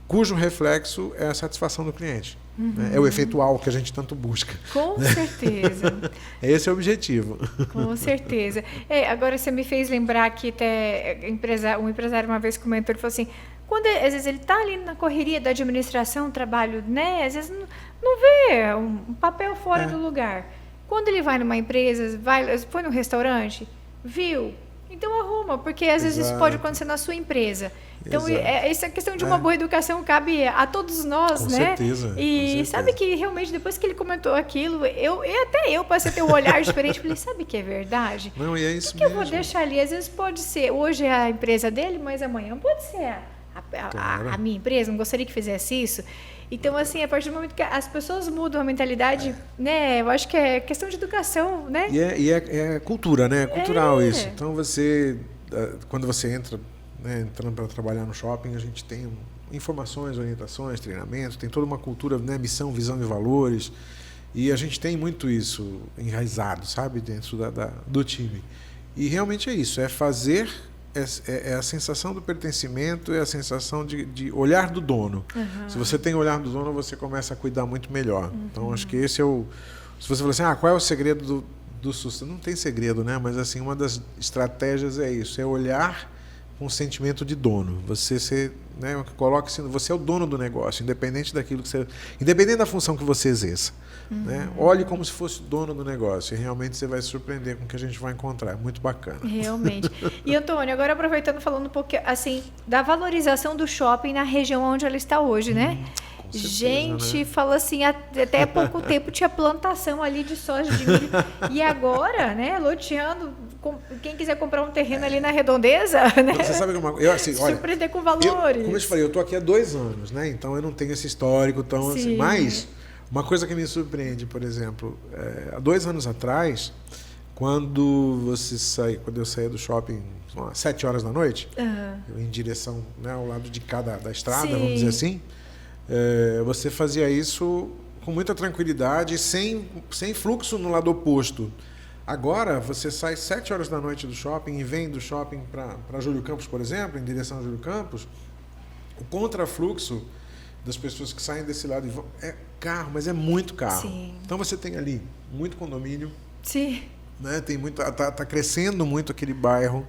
cujo reflexo é a satisfação do cliente. Né? É o efeito wow que a gente tanto busca. Com certeza. Esse é o objetivo. Com certeza. Agora você me fez lembrar que até um empresário uma vez comentou, ele falou assim, quando às vezes ele está ali na correria da administração, trabalho, né? Às vezes não vê um papel fora do lugar. Quando ele vai numa empresa, foi num restaurante, viu? Então arruma, porque às vezes isso pode acontecer na sua empresa. Então, essa questão de uma boa educação cabe a todos nós, com né? Certeza, e sabe que realmente, depois que ele comentou aquilo, até eu passei a ter um olhar diferente. Falei, sabe que é verdade? Não, e é isso mesmo. Eu vou deixar ali? Às vezes pode ser, hoje é a empresa dele, mas amanhã pode ser a minha empresa. Não gostaria que fizesse isso. Então, assim, a partir do momento que as pessoas mudam a mentalidade, né? Eu acho que é questão de educação, né? E é cultura, né? É cultural isso. Então, quando você entra, né, entrando para trabalhar no shopping, a gente tem informações, orientações, treinamentos, tem toda uma cultura, né? Missão, visão e valores. E a gente tem muito isso enraizado, sabe? Dentro do time. E realmente é isso, é fazer... É a sensação do pertencimento, é a sensação de olhar do dono. Se você tem olhar do dono, você começa a cuidar muito melhor. Então, acho que esse é o... Se você falar assim, qual é o segredo do sucesso? Não tem segredo, né? Mas, assim, uma das estratégias é isso, é olhar com sentimento de dono. Você né, coloca-se, você é o dono do negócio, independente da função que você exerça. Né? Olhe como se fosse o dono do negócio e realmente você vai se surpreender com o que a gente vai encontrar. É muito bacana. Realmente. E, Antônio, agora aproveitando, falando um pouco assim, da valorização do shopping na região onde ela está hoje, né? Certeza, gente, né? Fala assim, até pouco tempo tinha plantação ali de soja de milho. E agora, né, loteando, quem quiser comprar um terreno ali na Redondeza, né? Você sabe que assim, surpreender com valores. Como eu te falei, eu estou aqui há 2 anos, né? Então eu não tenho esse histórico tão assim. Mas uma coisa que me surpreende, por exemplo, há 2 anos atrás, quando eu saía do shopping às 7 horas da noite, eu em direção, né, ao lado de cada da estrada, vamos dizer assim, você fazia isso com muita tranquilidade, sem fluxo no lado oposto. Agora, você sai 7 horas da noite do shopping e vem do shopping para Júlio Campos, por exemplo, em direção a Júlio Campos, o contrafluxo das pessoas que saem desse lado e vão, é carro, mas é muito carro. Sim. Então você tem ali muito condomínio. Sim. Né? Tem tá crescendo muito aquele bairro.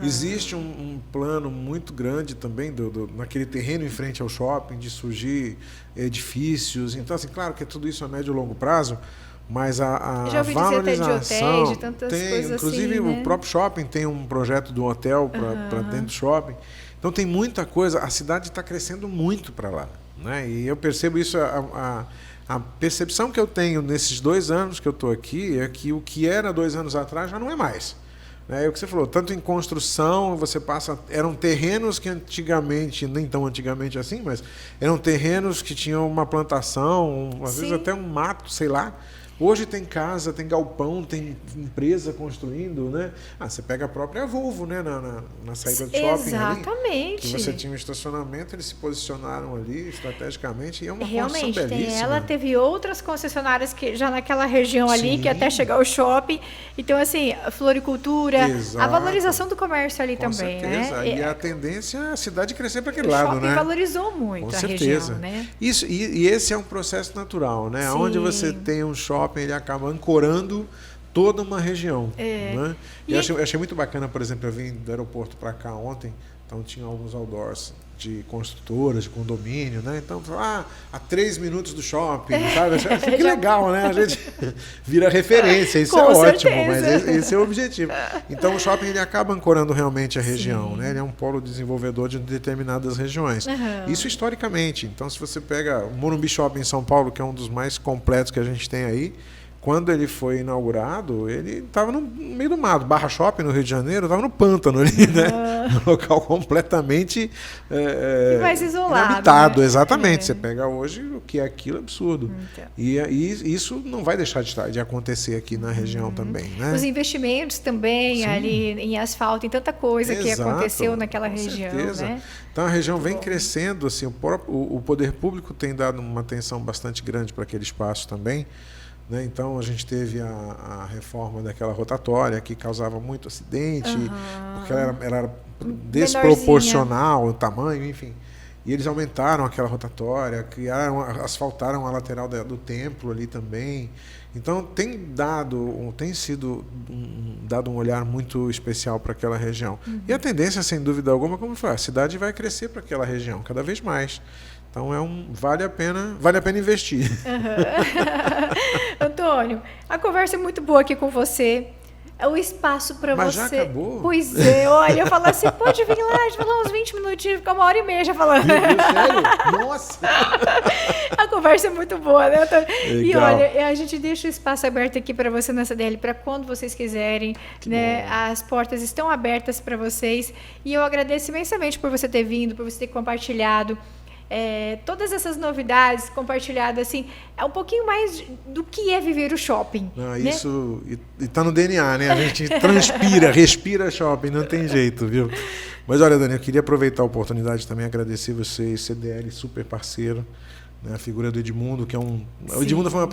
Existe um plano muito grande também naquele terreno em frente ao shopping de surgir edifícios. Então, assim, claro que tudo isso a médio e longo prazo, mas a já ouvi valorização dizer até de hotéis, de tantas coisas inclusive assim, né? O próprio shopping tem um projeto de um hotel para dentro do shopping. Então tem muita coisa, a cidade está crescendo muito para lá, né? E eu percebo isso, a percepção que eu tenho nesses 2 anos que eu estou aqui é que o que era 2 anos atrás já não é mais. É o que você falou, tanto em construção, eram terrenos que antigamente, nem tão antigamente assim, mas eram terrenos que tinham uma plantação, às vezes até um mato, sei lá. Hoje tem casa, tem galpão, tem empresa construindo, né? Você pega a própria Volvo, né? Na saída do shopping. Exatamente. Ali, que você tinha um estacionamento, eles se posicionaram ali estrategicamente e é uma construção realmente belíssima. Ela teve outras concessionárias que já naquela região ali, que até chegar ao shopping. Então, assim, a floricultura, a valorização do comércio ali com também, certeza. né? E a tendência é a cidade crescer para aquele lado, né? O shopping valorizou muito com a certeza. região, né? Isso, e esse é um processo natural, né? Onde você tem um shopping, ele acaba ancorando toda uma região. Né? Eu achei muito bacana, por exemplo, eu vim do aeroporto para cá ontem, então tinha alguns outdoors de construtoras, de condomínio, né? Então, a 3 minutos do shopping, sabe? Que legal, né? A gente vira referência, isso é ótimo, mas esse é o objetivo. Então, o shopping ele acaba ancorando realmente a região, né? Ele é um polo desenvolvedor de determinadas regiões. Isso historicamente. Então, se você pega o Morumbi Shopping em São Paulo, que é um dos mais completos que a gente tem aí, quando ele foi inaugurado, ele estava no meio do mato. Barra Shopping, no Rio de Janeiro, estava no pântano ali, né? Um local completamente mais isolado. Inabitado, né? exatamente. Você pega hoje o que é aquilo, é absurdo. Então. E isso não vai deixar de acontecer aqui na região também. Né? Os investimentos também ali em asfalto, em tanta coisa que aconteceu naquela região. Certeza. Né? Então a região vem crescendo, assim, o poder público tem dado uma atenção bastante grande para aquele espaço também. Né? Então, a gente teve a reforma daquela rotatória que causava muito acidente, porque ela era desproporcional o tamanho, enfim. E eles aumentaram aquela rotatória, asfaltaram a lateral do templo ali também. Então tem sido dado um olhar muito especial para aquela região. E a tendência, sem dúvida alguma, como eu falei, a cidade vai crescer para aquela região cada vez mais. Então vale a pena investir. Antônio, a conversa é muito boa aqui com você. É o espaço para você. Mas já acabou? Pois é, olha, eu falo assim, pode vir lá, a gente vai falar uns 20 minutinhos, ficar 1h30 já falando. Sério? Nossa! A conversa é muito boa, né, Antônio? Legal. E olha, a gente deixa o espaço aberto aqui para você na CDL, para quando vocês quiserem, né? As portas estão abertas para vocês. E eu agradeço imensamente por você ter vindo, por você ter compartilhado. Todas essas novidades compartilhadas, assim, é um pouquinho mais do que é viver o shopping. Não, né? Isso está no DNA, né? A gente respira shopping, não tem jeito, viu? Mas olha, Dani, eu queria aproveitar a oportunidade também agradecer vocês, CDL, super parceiro, né? A figura do Edmundo, que é o Edmundo foi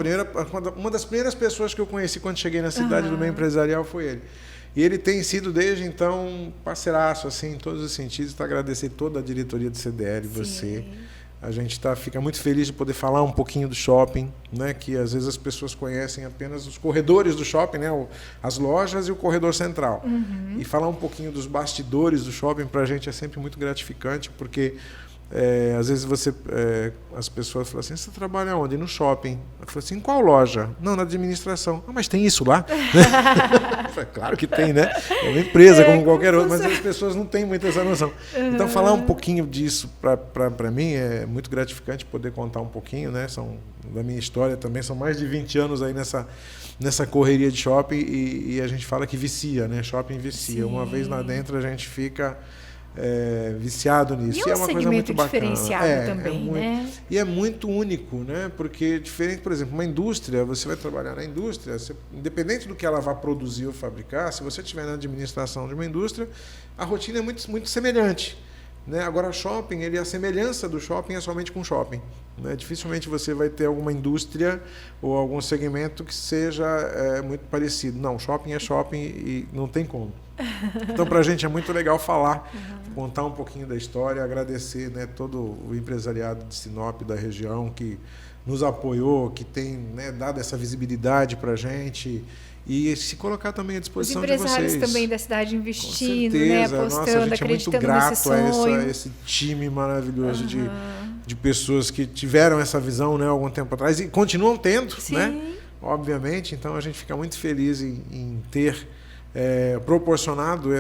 uma das primeiras pessoas que eu conheci quando cheguei na cidade do meio empresarial, foi ele. E ele tem sido, desde então, parceiraço, assim, em todos os sentidos. Então, agradecer toda a diretoria do CDL, você. A gente fica muito feliz de poder falar um pouquinho do shopping, né? Que às vezes as pessoas conhecem apenas os corredores do shopping, né? As lojas e o corredor central. E falar um pouquinho dos bastidores do shopping para a gente é sempre muito gratificante, porque às vezes as pessoas falam assim, você trabalha onde? No shopping. Eu falo assim, em qual loja? Não, na administração. Ah, mas tem isso lá? Claro que tem, né? É uma empresa como qualquer outra, mas as pessoas não têm muito essa noção. Então, falar um pouquinho disso para mim é muito gratificante, poder contar um pouquinho, né? Da minha história também, são mais de 20 anos aí nessa correria de shopping e a gente fala que vicia, né? Shopping vicia. Uma vez lá dentro a gente fica viciado nisso. E é um uma segmento coisa muito diferenciado bacana. também, né? E é muito único, né? Porque diferente, por exemplo, uma indústria, você vai trabalhar na indústria, independente do que ela vá produzir ou fabricar, se você estiver na administração de uma indústria, a rotina é muito, muito semelhante. Né? Agora, shopping, a semelhança do shopping é somente com shopping. Né? Dificilmente você vai ter alguma indústria ou algum segmento que seja muito parecido. Não, shopping é shopping e não tem como. Então, para a gente é muito legal falar, contar um pouquinho da história, agradecer, né, todo o empresariado de Sinop, da região, que nos apoiou, que tem, né, dado essa visibilidade para a gente e se colocar também à disposição de vocês. Os empresários também da cidade investindo, né, apostando, nossa, a gente acreditando é muito grato nesse sonho. a esse time maravilhoso de pessoas que tiveram essa visão, né, há algum tempo atrás e continuam tendo, né, obviamente. Então, a gente fica muito feliz em ter proporcionado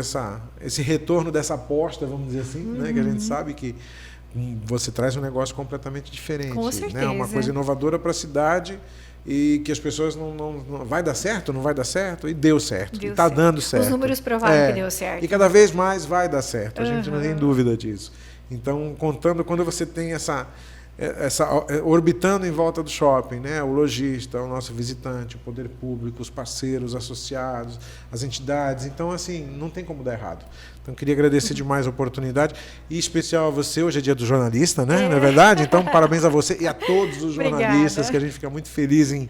esse retorno dessa aposta, vamos dizer assim, né, que a gente sabe que você traz um negócio completamente diferente. Com certeza. Né, uma coisa inovadora para a cidade e que as pessoas não vai dar certo, não vai dar certo, e deu certo, e está dando certo. Os números provaram que deu certo. E cada vez mais vai dar certo, a gente não tem dúvida disso. Então, contando, quando você tem orbitando em volta do shopping, né? O lojista, o nosso visitante, o poder público, os parceiros, associados, as entidades. Então, assim, não tem como dar errado. Então, queria agradecer demais a oportunidade, e em especial a você. Hoje é dia do jornalista, né? Não é verdade? Então, parabéns a você e a todos os jornalistas. Obrigada. Que a gente fica muito feliz em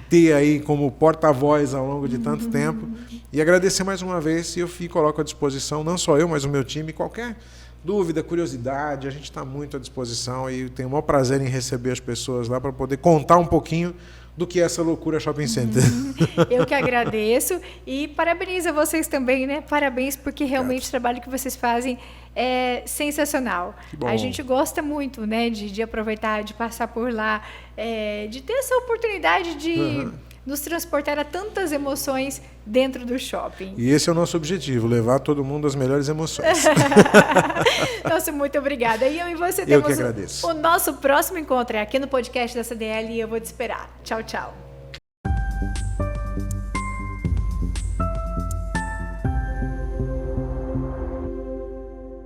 ter aí como porta-voz ao longo de tanto tempo. E agradecer mais uma vez, e eu coloco à disposição, não só eu, mas o meu time, qualquer dúvida, curiosidade, a gente está muito à disposição e tenho o maior prazer em receber as pessoas lá para poder contar um pouquinho do que é essa loucura Shopping Center. Eu que agradeço e parabenizo a vocês também, né? Parabéns, porque realmente o trabalho que vocês fazem é sensacional. A gente gosta muito, né, de aproveitar, de passar por lá, de ter essa oportunidade de nos transportar a tantas emoções dentro do shopping. E esse é o nosso objetivo, levar todo mundo às melhores emoções. Nossa, muito obrigada. E eu e você temos o nosso próximo encontro aqui no podcast da CDL e eu vou te esperar. Tchau, tchau.